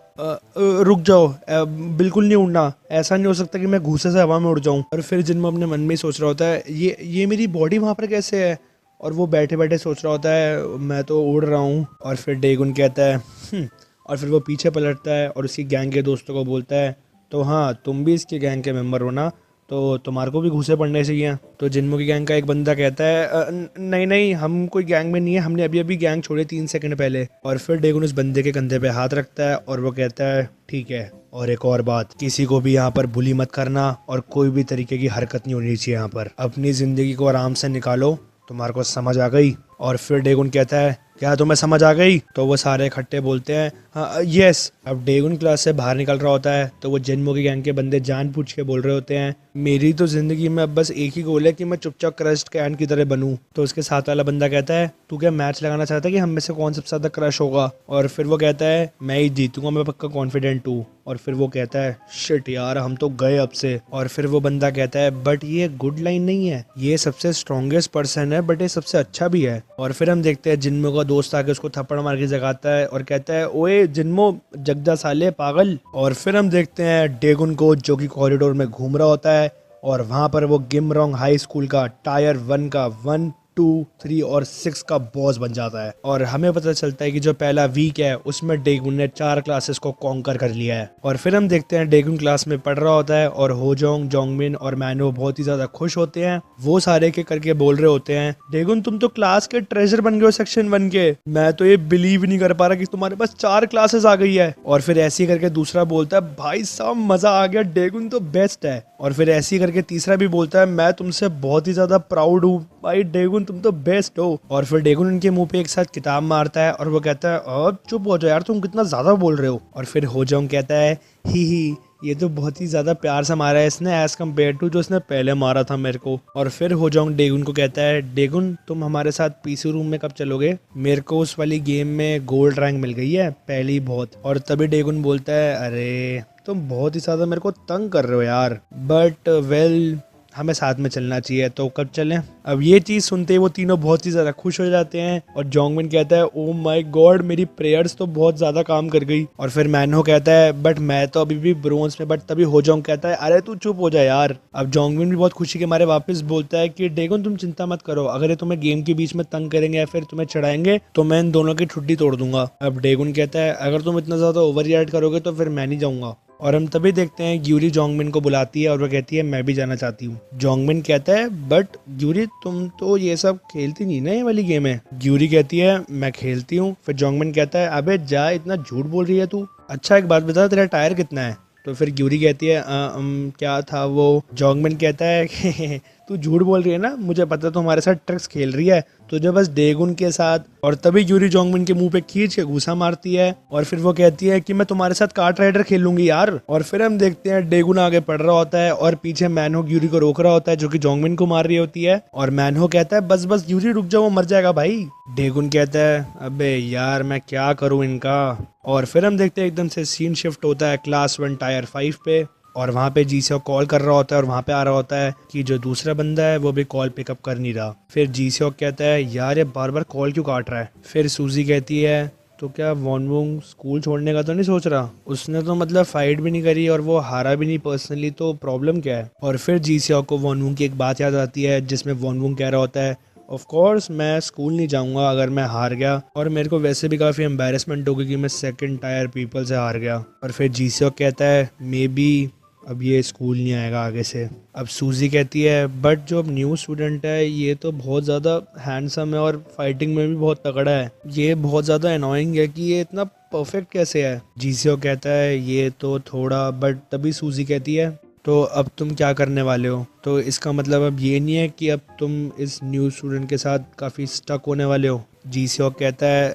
रुक जाओ, बिल्कुल नहीं उड़ना, ऐसा नहीं हो सकता कि मैं घूसे से हवा में उड़ जाऊं। और फिर जिन्मो अपने मन में ही सोच रहा होता है, ये मेरी बॉडी वहाँ पर कैसे है? और वो बैठे बैठे सोच रहा होता है, मैं तो उड़ रहा हूँ। और फिर डेगुन कहता है, और फिर वो पीछे पलटता है और उसकी गैंग के दोस्तों को बोलता है, तो हाँ तुम भी इसके गैंग के मेंबर हो ना, तो तुम्हारे को भी घूसे पड़ने चाहिए। तो जिन्मो की गैंग का एक बंदा कहता है, नहीं नहीं, हम कोई गैंग में नहीं है, हमने अभी अभी गैंग छोड़ी 3 सेकंड पहले। और फिर डेगुन उस बंदे के कंधे पे हाथ रखता है और वो कहता है, ठीक है, और एक और बात, किसी को भी यहाँ पर बुली मत करना और कोई भी तरीके की हरकत नहीं होनी चाहिए यहाँ पर, अपनी ज़िंदगी को आराम से निकालो, तुम्हारे को समझ आ गई? और फिर डेगुन कहता है, क्या तुम्हें समझ आ गई? तो वो सारे इकट्ठे बोलते हैं हाँ यस। अब डेगुन क्लास से बाहर निकल रहा होता है तो वो जिन्मो की गैंग के बंदे जान पूछ के बोल रहे होते हैं मेरी तो जिंदगी में अब बस एक ही गोल है कि मैं चुपचाप क्रश कैन की तरह बनूं। तो उसके साथ वाला बंदा कहता है तू क्या मैच लगाना चाहता है कि हम में से कौन सबसे ज्यादा क्रश होगा? और फिर वो कहता है मैं ही जीतूंगा, मैं पक्का कॉन्फिडेंट हूँ। और फिर वो कहता है शिट यार हम तो गए अब से। और फिर वो बंदा कहता है बट ये गुड लाइन नहीं है, ये सबसे स्ट्रॉन्गेस्ट पर्सन है बट ये सबसे अच्छा भी है। और फिर हम देखते हैं जिन्मो का दोस्त आके उसको थप्पड़ मार के जगाता है और कहता है ओए जिन्मो जगदा साले पागल। और फिर हम देखते हैं डेगुन को जो कि कॉरिडोर में घूम रहा होता है और वहां पर वो गिमरोंग हाई स्कूल का टायर 1 का 1, 2, 3 और 6 का बॉस बन जाता है। और हमें पता चलता है कि जो पहला वीक है उसमें डेगुन ने 4 क्लासेस को कॉन्कर कर लिया है। और फिर हम देखते हैं डेगुन क्लास में पढ़ रहा होता है और होजोंग, जोंगमिन और मैनो बहुत ही ज्यादा खुश होते हैं। वो सारे के करके बोल रहे होते हैं डेगुन तुम तो क्लास के ट्रेजर बन गए हो सेक्शन 1 के, मैं तो ये बिलीव नहीं कर पा रहा कि तुम्हारे पास 4 क्लासेस आ गई है। और फिर ऐसे ही करके दूसरा बोलता है भाई साहब मजा आ गया, डेगुन तो बेस्ट है। और फिर ऐसे ही करके तीसरा भी बोलता है मैं तुमसे बहुत ही ज्यादा प्राउड हूँ भाई डेगुन, तुम तो बेस्ट हो। और फिर डेगुन उनके मुंह पे एक साथ किताब मारता है और वो कहता है अब चुप हो जाओ यार, तुम कितना ज्यादा बोल रहे हो। और फिर होजोंग कहता है ही ये तो बहुत ही ज्यादा प्यार से मारा है इसने एज कम्पेयर टू जो इसने पहले मारा था मेरे को। और फिर होजोंग डेगुन को कहता है डेगुन तुम हमारे साथ पीसी रूम में कब चलोगे, मेरे को उस वाली गेम में गोल्ड रैंक मिल गई है पहली बहुत। और तभी डेगुन बोलता है अरे तुम बहुत ही ज्यादा मेरे को तंग कर रहे हो यार, बट वेल हमें साथ में चलना चाहिए तो कब चलें। अब ये चीज सुनते ही वो तीनों बहुत ही ज्यादा खुश हो जाते हैं और जोंगमिन कहता है ओ माय गॉड मेरी प्रेयर्स तो बहुत ज्यादा काम कर गई। और फिर मैनहो कहता है बट मैं तो अभी भी ब्रोंज में। बट तभी होजोंग कहता है अरे तू चुप हो जा यार। अब जोंगमिन भी बहुत खुशी के मारे वापस बोलता है कि डेगुन तुम चिंता मत करो, अगर ये तुम्हें गेम के बीच में तंग करेंगे या फिर तुम्हें चढ़ाएंगे तो मैं इन दोनों की ठुड्डी तोड़ दूंगा। अब डेगुन कहता है अगर तुम इतना ज्यादा ओवर रिएक्ट करोगे तो फिर मैं नहीं जाऊंगा। और हम तभी देखते हैं ग्यूरी जोंगमिन को बुलाती है और वो कहती है मैं भी जाना चाहती हूँ। जोंगमिन कहता है बट ग्यूरी तुम तो ये सब खेलती नहीं ना, ये वाली गेम है। ग्यूरी कहती है मैं खेलती हूँ। फिर जोंगमिन कहता है अबे जा इतना झूठ बोल रही है तू, अच्छा एक बात बता तेरा टायर कितना है? तो फिर ग्यूरी कहती है क्या था वो? जोंगमिन कहता है तू झूठ बोल रही है ना, मुझे पता तो हमारे साथ ट्रिक्स खेल रही है तुझे बस डेगुन के साथ। और तभी ग्यूरी जोंगमिन के मुंह पे खींच के घूसा मारती है और फिर वो कहती है कि मैं तुम्हारे साथ कार्ट राइडर खेलूंगी यार। और फिर हम देखते हैं डेगुन आगे पढ़ रहा होता है और पीछे मैनहो ग्यूरी को रोक रहा होता है जो कि जोंगमिन को मार रही होती है। और मैनहो कहता है बस बस ग्यूरी रुक जाओ वो मर जाएगा भाई। डेगुन कहता है अबे यार मैं क्या करूं इनका। और फिर हम देखते हैं एकदम से सीन शिफ्ट होता है क्लास 1 टायर 5 पे और वहाँ पे जीसीओ कॉल कर रहा होता है और वहाँ पे आ रहा होता है कि जो दूसरा बंदा है वो भी कॉल पिकअप कर नहीं रहा। फिर जीसीओ कहता है यार ये बार बार कॉल क्यों काट रहा है। फिर सूजी कहती है तो क्या वॉनवुंग स्कूल छोड़ने का तो नहीं सोच रहा, उसने तो मतलब फाइट भी नहीं करी और वो हारा भी नहीं पर्सनली, तो प्रॉब्लम क्या है। और फिर जीसीओ को वॉनवुंग की एक बात याद आती है जिसमें वॉनवुंग कह रहा होता है ऑफ कोर्स मैं स्कूल नहीं जाऊंगा अगर मैं हार गया, और मेरे को वैसे भी काफ़ी एम्बेरसमेंट होगी कि मैं सेकंड टायर पीपल से हार गया। और फिर जीसीओ कहता है मे बी अब ये स्कूल नहीं आएगा आगे से। अब सूजी कहती है बट जो अब न्यू स्टूडेंट है ये तो बहुत ज़्यादा हैंडसम है और फाइटिंग में भी बहुत तगड़ा है, ये बहुत ज़्यादा अनोइंग है कि ये इतना परफेक्ट कैसे है। जीसीओ कहता है ये तो थोड़ा, बट तभी सूजी कहती है तो अब तुम क्या करने वाले हो। तो इसका मतलब अब ये नहीं है कि अब तुम इस न्यू स्टूडेंट के साथ काफ़ी स्टक होने वाले हो। जीसीओ कहता है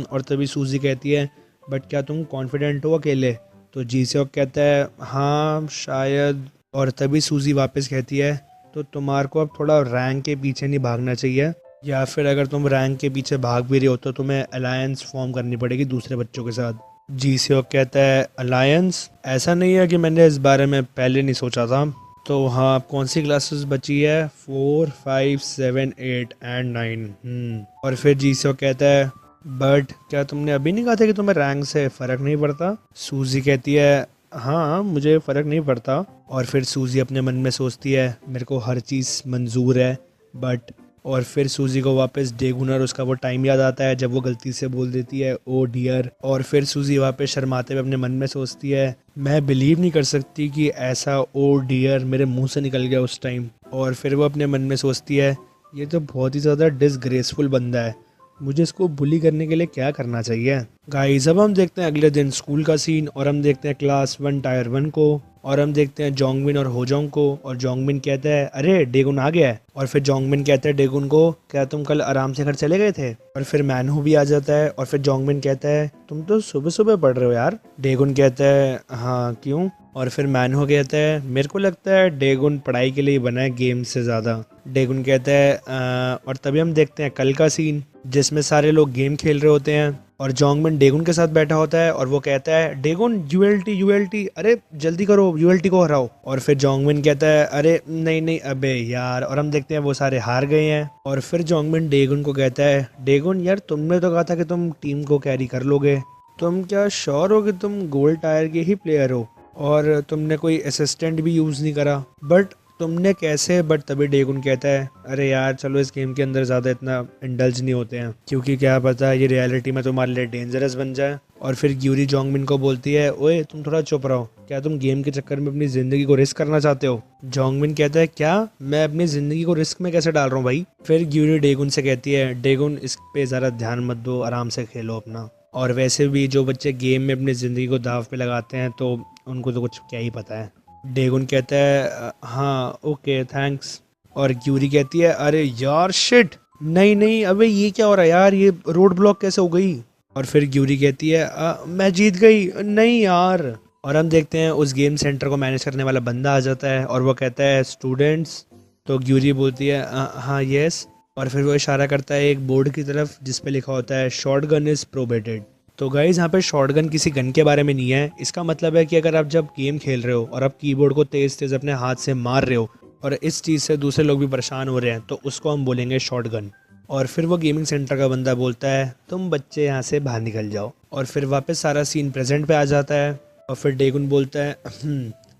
और तभी सूजी कहती है बट क्या तुम कॉन्फिडेंट हो अकेले। तो जीसीओ कहता है हाँ शायद। और तभी सूजी वापस कहती है तो तुम्हारे को अब थोड़ा रैंक के पीछे नहीं भागना चाहिए, या फिर अगर तुम रैंक के पीछे भाग भी रहे हो तो तुम्हें अलायंस फॉर्म करनी पड़ेगी दूसरे बच्चों के साथ। जीसीओ कहता है अलायंस, ऐसा नहीं है कि मैंने इस बारे में पहले नहीं सोचा था। तो हाँ कौन सी क्लासेस बची है 4, 5, 7, 8 एंड 9। और फिर जीसीओ कहता है बट क्या तुमने अभी नहीं कहा था कि तुम्हें रैंक से फ़र्क नहीं पड़ता। सूजी कहती है हाँ मुझे फ़र्क नहीं पड़ता। और फिर सूजी अपने मन में सोचती है मेरे को हर चीज़ मंजूर है बट। और फिर सूजी को वापस डेगुन और उसका वो टाइम याद आता है जब वो गलती से बोल देती है ओ डियर। और फिर सूजी वापस शर्माते हुए अपने मन में सोचती है मैं बिलीव नहीं कर सकती कि ऐसा ओ डियर मेरे मुंह से निकल गया उस टाइम। और फिर वो अपने मन में सोचती है ये तो बहुत ही ज़्यादा डिसग्रेसफुल बंदा है, मुझे इसको बुली करने के लिए क्या करना चाहिए। गाइस अब हम देखते हैं अगले दिन स्कूल का सीन और हम देखते हैं क्लास 1 टायर 1 को और हम देखते हैं जोंगमिन और होजोंग को और जोंगमिन कहता है अरे डेगुन आ गया है और फिर जोंगमिन कहता है डेगुन को क्या तुम कल आराम से घर चले गए थे और फिर मैनहू भी आ जाता है और फिर जोंगमिन कहता है तुम तो सुबह सुबह पढ़ रहे हो यार। डेगुन कहता है हाँ क्यों और फिर मैनहू कहता है मेरे को लगता है डेगुन पढ़ाई के लिए बना है गेम से ज़्यादा। डेगुन कहता है और तभी हम देखते हैं कल का सीन जिसमें सारे लोग गेम खेल रहे होते हैं और जोंगमिन डेगुन के साथ बैठा होता है और वो कहता है डेगुन यूएलटी अरे जल्दी करो यूएलटी को हराओ और फिर जोंगमिन कहता है अरे नहीं नहीं अबे यार और हम देखते हैं वो सारे हार गए हैं और फिर जोंगमिन डेगुन को कहता है डेगुन यार तुमने तो कहा था कि तुम टीम को कैरी कर लोगे, तुम क्या श्योर हो कि तुम गोल्ड टायर के ही प्लेयर हो और तुमने कोई असिस्टेंट भी यूज़ नहीं करा बट तुमने कैसे। बट तभी डेगुन कहता है अरे यार चलो इस गेम के अंदर ज़्यादा इतना इंडल्ज नहीं होते हैं क्योंकि क्या पता ये रियलिटी में तुम्हारे लिए डेंजरस बन जाए। और फिर ग्यूरी जोंगमिन को बोलती है ओए तुम थोड़ा चुप रहो, क्या तुम गेम के चक्कर में अपनी ज़िंदगी को रिस्क करना चाहते हो। जोंगमिन कहता है क्या मैं अपनी ज़िंदगी को रिस्क में कैसे डाल रहा हूँ भाई। फिर ग्यूरी डेगुन से कहती है डेगुन इस पे ज़रा ध्यान मत दो, आराम से खेलो अपना, और वैसे भी जो बच्चे गेम में अपनी ज़िंदगी को दाव पे लगाते हैं तो उनको तो कुछ क्या ही पता है। डेगुन कहता है हाँ ओके थैंक्स और ग्यूरी कहती है अरे यार शिट नहीं नहीं अबे ये क्या हो रहा है यार, ये रोड ब्लॉक कैसे हो गई। और फिर ग्यूरी कहती है मैं जीत गई नहीं यार। और हम देखते हैं उस गेम सेंटर को मैनेज करने वाला बंदा आ जाता है और वो कहता है स्टूडेंट्स, तो ग्यूरी बोलती है हाँ यस और फिर वो इशारा करता है एक बोर्ड की तरफ जिस पे लिखा होता है शॉर्ट गन इज़ प्रोहिबिटेड। तो गाइज़ यहाँ पे शॉटगन किसी गन के बारे में नहीं है, इसका मतलब है कि अगर आप जब गेम खेल रहे हो और आप कीबोर्ड को तेज़ तेज़ अपने हाथ से मार रहे हो और इस चीज़ से दूसरे लोग भी परेशान हो रहे हैं तो उसको हम बोलेंगे शॉटगन। और फिर वो गेमिंग सेंटर का बंदा बोलता है तुम बच्चे यहाँ से बाहर निकल जाओ और फिर वापस सारा सीन प्रेजेंट पे आ जाता है। और फिर डेगुन बोलता है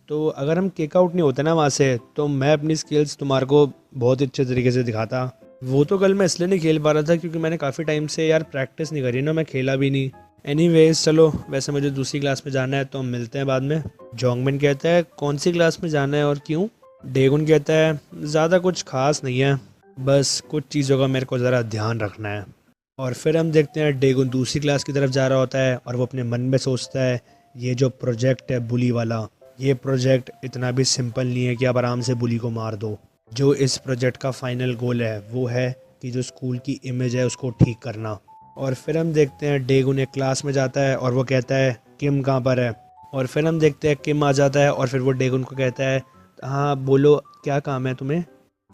तो अगर हम किक आउट नहीं होते ना वहाँ से तो मैं अपनी स्किल्स तुम्हारे को बहुत अच्छे तरीके से दिखाता। वो तो कल मैं इसलिए नहीं खेल पा रहा था क्योंकि मैंने काफ़ी टाइम से यार प्रैक्टिस नहीं करी ना, मैं खेला भी नहीं। एनीवेज चलो वैसे मुझे दूसरी क्लास में जाना है तो हम मिलते हैं बाद में। जोंगमिन कहता है कौन सी क्लास में जाना है और क्यों। डेगुन कहता है ज़्यादा कुछ खास नहीं है, बस कुछ चीज़ों का मेरे को ज़रा ध्यान रखना है। और फिर हम देखते हैं डेगुन दूसरी क्लास की तरफ जा रहा होता है और वो अपने मन में सोचता है ये जो प्रोजेक्ट है बुली वाला, ये प्रोजेक्ट इतना भी सिंपल नहीं है कि आप आराम से बुली को मार दो। जो इस प्रोजेक्ट का फाइनल गोल है वो है कि जो स्कूल की इमेज है उसको ठीक करना। और फिर हम देखते हैं डेगुन एक क्लास में जाता है और वो कहता है किम कहाँ पर है। और फिर हम देखते हैं किम आ जाता है और फिर वो डेगुन को कहता है हाँ बोलो क्या काम है तुम्हें।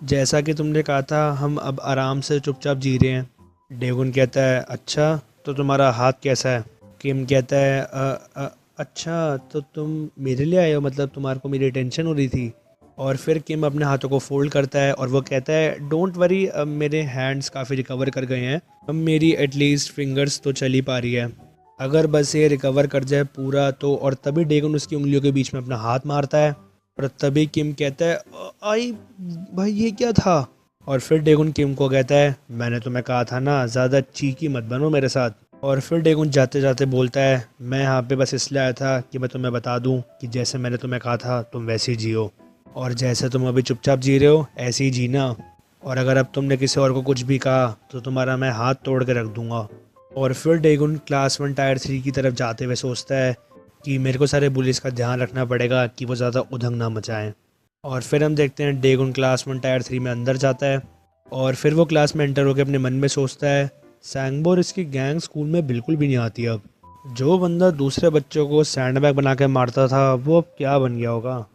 जैसा कि तुमने कहा था हम अब आराम से चुपचाप जी रहे हैं। डेगुन कहता है अच्छा तो तुम्हारा हाथ कैसा है। किम कहता है अच्छा तो तुम मेरे लिए आए हो, मतलब तुम्हारे को मेरी टेंशन हो रही थी। और फिर किम अपने हाथों को फोल्ड करता है और वो कहता है डोंट वरी, अब मेरे हैंड्स काफ़ी रिकवर कर गए हैं, अब मेरी एटलीस्ट फिंगर्स तो चल ही पा रही है, अगर बस ये रिकवर कर जाए पूरा तो। और तभी डेगन उसकी उंगलियों के बीच में अपना हाथ मारता है और तभी किम कहता है आई भाई ये क्या था। और फिर डेगुन किम को कहता है मैंने तुम्हें कहा था ना ज़्यादा चीकी मत बनो मेरे साथ। और फिर डेगुन जाते जाते बोलता है मैं यहाँ पे बस इसलिए आया था कि मैं तुम्हें बता दूँ कि जैसे मैंने तुम्हें कहा था तुम वैसे ही जियो, और जैसे तुम अभी चुपचाप जी रहे हो ऐसे ही जीना, और अगर अब तुमने किसी और को कुछ भी कहा तो तुम्हारा मैं हाथ तोड़ के रख दूंगा। और फिर डेगुन क्लास 1 टायर 3 की तरफ जाते हुए सोचता है कि मेरे को सारे बुलिस का ध्यान रखना पड़ेगा कि वो ज़्यादा उधंग ना मचाएं। और फिर हम देखते हैं डेगुन क्लास 1 टायर 3 में अंदर जाता है और फिर वो क्लास में एंटर होकर अपने मन में सोचता है सैंगबोर इसकी गैंग स्कूल में बिल्कुल भी नहीं आती अब, जो बंदा दूसरे बच्चों को सैंडबैग बना के मारता था वो अब क्या बन गया होगा।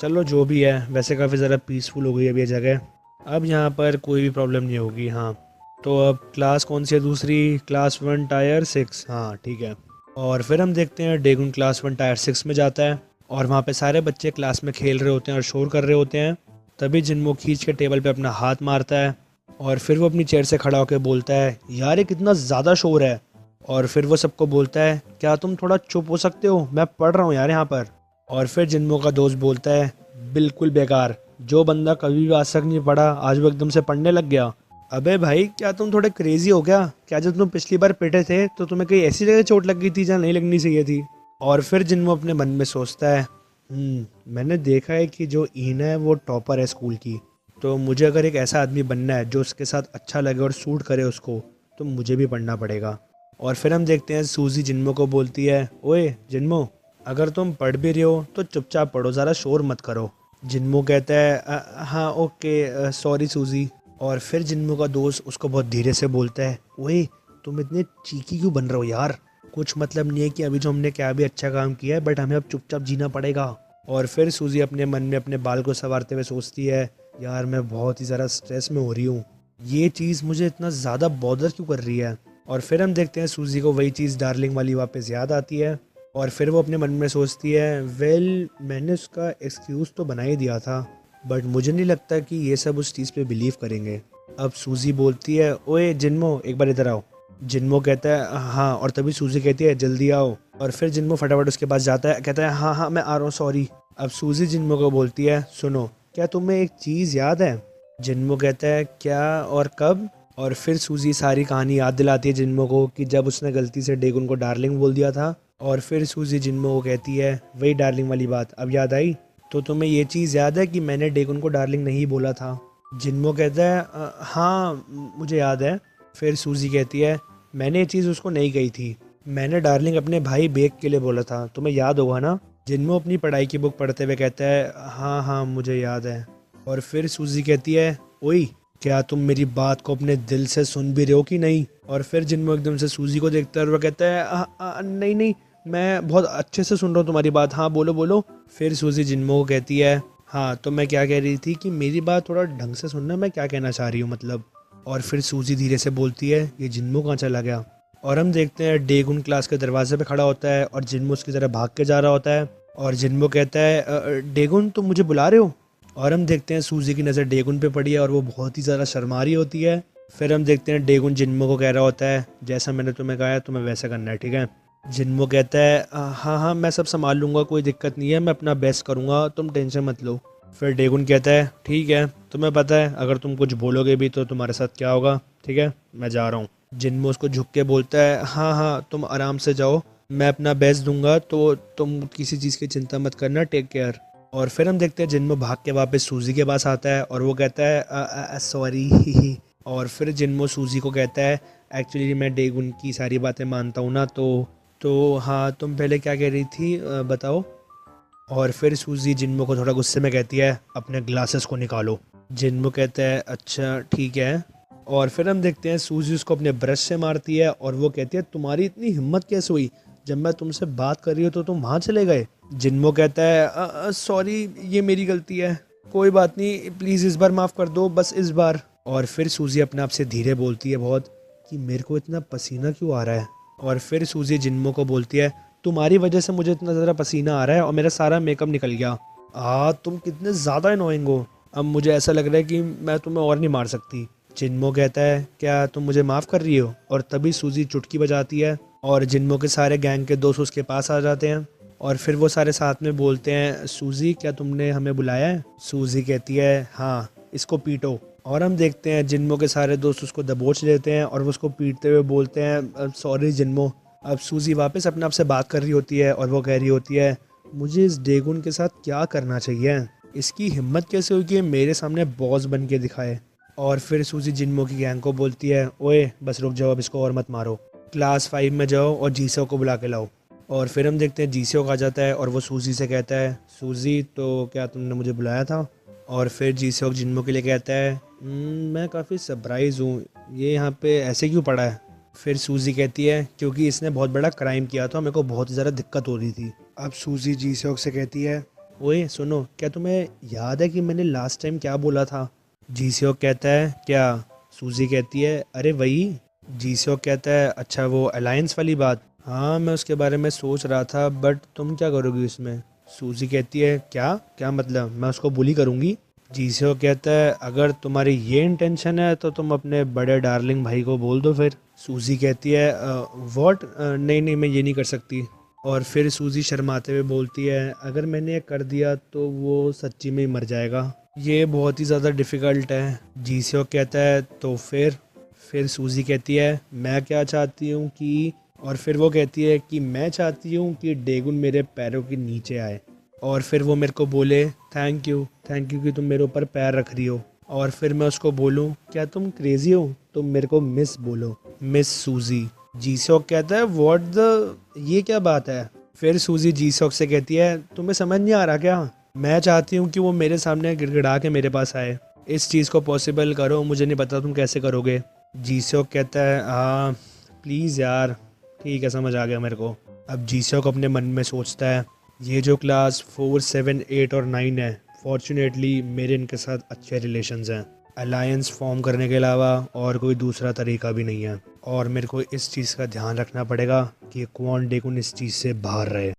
चलो जो भी है, वैसे काफ़ी ज़्यादा पीसफुल हो गई अब ये जगह, अब यहाँ पर कोई भी प्रॉब्लम नहीं होगी। हाँ तो अब क्लास कौन सी है दूसरी, क्लास 1 टायर 6, हाँ ठीक है। और फिर हम देखते हैं डेगुन क्लास 1 टायर 6 में जाता है और वहाँ पे सारे बच्चे क्लास में खेल रहे होते हैं और शोर कर रहे होते हैं। तभी जिनमो खींच के टेबल पे अपना हाथ मारता है और फिर वो अपनी चेयर से खड़ा होकर बोलता है यार ये कितना ज़्यादा शोर है। और फिर वो सबको बोलता है क्या तुम थोड़ा चुप हो सकते हो, मैं पढ़ रहा हूँ यार यहाँ पर। और फिर जिनमो का दोस्त बोलता है बिल्कुल बेकार, जो बंदा कभी भी आज तक नहीं पढ़ा आज वो एकदम से पढ़ने लग गया। अबे भाई क्या तुम थोड़े क्रेजी हो क्या जब तुम पिछली बार पिटे थे तो तुम्हें कहीं ऐसी जगह चोट लग गई थी जहाँ नहीं लगनी चाहिए थी। और फिर जिनमो अपने मन में सोचता है मैंने देखा है कि जो ईना है वो टॉपर है स्कूल की, तो मुझे अगर एक ऐसा आदमी बनना है जो उसके साथ अच्छा लगे और सूट करे उसको, तो मुझे भी पढ़ना पड़ेगा। और फिर हम देखते हैं सूजी जिन्मो को बोलती है, ओए जिन्मो, अगर तुम पढ़ भी रहे हो तो चुपचाप पढ़ो, ज़्यादा शोर मत करो। जिन्मो कहता है हाँ ओके सॉरी सूजी। और फिर जिन्मो का दोस्त उसको बहुत धीरे से बोलता है, ओए तुम इतने चीकी क्यों बन रहे हो यार, कुछ मतलब नहीं है कि अभी जो हमने क्या भी अच्छा काम किया है, बट हमें अब चुपचाप जीना पड़ेगा। और फिर सूजी अपने मन में अपने बाल को संवारते हुए सोचती है, यार मैं बहुत ही ज़्यादा स्ट्रेस में हो रही हूँ, ये चीज़ मुझे इतना ज़्यादा बॉदर क्यों कर रही है। और फिर हम देखते हैं सूजी को वही चीज़ डार्लिंग वाली वापस याद आती है। और फिर वो अपने मन में सोचती है, वेल मैंने उसका एक्सक्यूज़ तो बना ही दिया था, बट मुझे नहीं लगता कि ये सब उस चीज़ पे बिलीव करेंगे। अब सूजी बोलती है, ओए जिन्मो एक बार इधर आओ। जिन्मो कहता है हाँ, और तभी सूजी कहती है जल्दी आओ। और फिर जिन्मो फटाफट उसके पास जाता है, कहता है हाँ हाँ मैं आ रहा हूँ सॉरी। अब सूजी जिन्मो को बोलती है, सुनो क्या तुम्हें एक चीज़ याद है। जिन्मो कहता है क्या और कब। और फिर सूजी सारी कहानी याद दिलाती है जिन्मो को कि जब उसने गलती से डेगुन को डार्लिंग बोल दिया था। और फिर सूजी जिन्मो को कहती है, वही डार्लिंग वाली बात अब याद आई, तो तुम्हें ये चीज़ याद है कि मैंने डेगुन को डार्लिंग नहीं बोला था। जिन्मो कहता है हाँ मुझे याद है। फिर सूजी कहती है, मैंने ये चीज़ उसको नहीं कही थी, मैंने डार्लिंग अपने भाई बेग के लिए बोला था, तुम्हें याद होगा ना। जिन्मो अपनी पढ़ाई की बुक पढ़ते हुए कहता है, हाँ हाँ मुझे याद है। और फिर सूजी कहती है, ओई क्या तुम मेरी बात को अपने दिल से सुन भी रहे हो कि नहीं। और फिर जिन्मो एकदम से सूजी को देखता है और वह कहता है, नहीं नहीं मैं बहुत अच्छे से सुन रहा हूँ तुम्हारी बात, हाँ बोलो बोलो। फिर सूजी जिन्मो को कहती है, हाँ तो मैं क्या कह रही थी कि मेरी बात थोड़ा ढंग से सुनना, मैं क्या कहना चाह रही हूँ मतलब। और फिर सूजी धीरे से बोलती है, ये जिन्मो कहाँ चला गया। और हम देखते हैं डेगुन क्लास के दरवाजे पे खड़ा होता है और जिन्मो उसकी तरह भाग के जा रहा होता है। और जिन्मो कहता है, डेगुन तुम मुझे बुला रहे हो। और हम देखते हैं सूजी की नज़र डेगुन पे पड़ी है और वो बहुत ही ज़्यादा शर्मा रही होती है। फिर हम देखते हैं डेगुन जिन्मो को कह रहा होता है, जैसा मैंने तुम्हें कहा है तुम्हें वैसा करना है, ठीक है। जिन्मो कहता है, हाँ हाँ मैं सब संभाल लूँगा, कोई दिक्कत नहीं है, मैं अपना बेस्ट करूँगा, तुम टेंशन मत लो। फिर डेगुन कहता है, ठीक है तुम्हें पता है अगर तुम कुछ बोलोगे भी तो तुम्हारे साथ क्या होगा, ठीक है मैं जा रहा हूँ। जिन्मो उसको झुक के बोलता है, हाँ हाँ तुम आराम से जाओ, मैं अपना बेस्ट दूंगा, तो तुम किसी चीज़ की चिंता मत करना, टेक केयर। और फिर हम देखते हैं जिन्मो भाग के वापस सूजी के पास आता है और वो कहता है, सॉरी। और फिर जिन्मो सूजी को कहता है, एक्चुअली मैं डेगुन की सारी बातें मानता हूँ ना, तो हाँ तुम पहले क्या कह रही थी बताओ। और फिर सूजी जिन्मो को थोड़ा गुस्से में कहती है, अपने ग्लासेस को निकालो। जिन्मो कहता है, अच्छा ठीक है। और फिर हम देखते हैं सूजी उसको अपने ब्रश से मारती है और वो कहती है, तुम्हारी इतनी हिम्मत कैसे हुई, जब मैं तुमसे बात कर रही हूँ तो तुम वहाँ चले गए। जिन्मो कहता है, सॉरी ये मेरी गलती है, कोई बात नहीं, प्लीज़ इस बार माफ़ कर दो, बस इस बार। और फिर सूजी अपने आप से धीरे बोलती है बहुत, कि मेरे को इतना पसीना क्यों आ रहा है। और फिर सूजी जिन्मो को बोलती है, तुम्हारी वजह से मुझे इतना ज़्यादा पसीना आ रहा है और मेरा सारा मेकअप निकल गया। तुम कितने ज़्यादा अनोइंग हो, अब मुझे ऐसा लग रहा है कि मैं तुम्हें और नहीं मार सकती। जिन्मो कहता है, क्या तुम मुझे माफ़ कर रही हो। और तभी सूजी चुटकी बजाती है और जिन्मो के सारे गैंग के दोस्त उसके पास आ जाते हैं। और फिर वो सारे साथ में बोलते हैं, सूजी क्या तुमने हमें बुलाया है। सूजी कहती है, हाँ इसको पीटो। और हम देखते हैं जिन्मो के सारे दोस्त उसको दबोच लेते हैं और वो उसको पीटते हुए बोलते हैं, सॉरी जिन्मो। अब सूजी वापस अपने आप से बात कर रही होती है और वो कह रही होती है, मुझे इस डेगुन के साथ क्या करना चाहिए, इसकी हिम्मत कैसे हुई कि मेरे सामने बॉस बन के दिखाए। और फिर सूजी जिन्मो की गैंग को बोलती है, ओए बस रुक जाओ, अब इसको और मत मारो, क्लास 5 में जाओ और जीसो को बुला के लाओ। और फिर हम देखते हैं जीसो आ जाता है और वो सूजी से कहता है, सूजी तो क्या तुमने मुझे बुलाया था। और फिर जीसो जिन्मो के लिए कहता है, मैं काफ़ी सरप्राइज़ हूँ, ये यहाँ पे ऐसे क्यों पड़ा है। फिर सूजी कहती है, क्योंकि इसने बहुत बड़ा क्राइम किया था, मेरे को बहुत ज़्यादा दिक्कत हो रही थी। अब सूजी जीसोक से कहती है, ओए सुनो, क्या तुम्हें याद है कि मैंने लास्ट टाइम क्या बोला था। जीसोक कहता है, क्या। सूजी कहती है, अरे वही। जीसोक कहता है, अच्छा वो अलायंस वाली बात, हाँ मैं उसके बारे में सोच रहा था, बट तुम क्या करोगी उसमें। सूजी कहती है, क्या क्या मतलब, मैं उसको बुली करूँगी। जीसोक कहता है, अगर तुम्हारी ये इंटेंशन है तो तुम अपने बड़े डार्लिंग भाई को बोल दो फिर। सूजी कहती है, व्हाट, नहीं नहीं मैं ये नहीं कर सकती। और फिर सूजी शर्माते हुए बोलती है, अगर मैंने ये कर दिया तो वो सच्ची में ही मर जाएगा, ये बहुत ही ज़्यादा डिफ़िकल्ट है। जीसोक कहता है, तो फिर सूजी कहती है, मैं क्या चाहती हूँ कि, और फिर वो कहती है कि मैं चाहती हूँ कि डेगुन मेरे पैरों के नीचे आए और फिर वो मेरे को बोले, थैंक यू कि तुम मेरे ऊपर पैर रख रही हो। और फिर मैं उसको बोलूँ क्या तुम क्रेजी हो, तुम मेरे को मिस बोलो, मिस सूजी। जीसॉक कहता है व्हाट द, ये क्या बात है। फिर सूजी जीसॉक से कहती है तुम्हें समझ नहीं आ रहा क्या, मैं चाहती हूँ कि वो मेरे सामने गिड़गिड़ा के मेरे पास आए, इस चीज़ को पॉसिबल करो, मुझे नहीं पता तुम कैसे करोगे। जीसॉक कहता है हाँ प्लीज़ यार, ठीक है समझ आ गया मेरे को। अब जीसॉक अपने मन में सोचता है ये जो क्लास 4, 7, 8 और 9 है, फॉर्चुनेटली मेरे इनके साथ अच्छे रिलेशंस हैं, अलायंस फॉर्म करने के अलावा और कोई दूसरा तरीका भी नहीं है, और मेरे को इस चीज़ का ध्यान रखना पड़ेगा कि क्वान डेकुन इस चीज़ से बाहर रहे।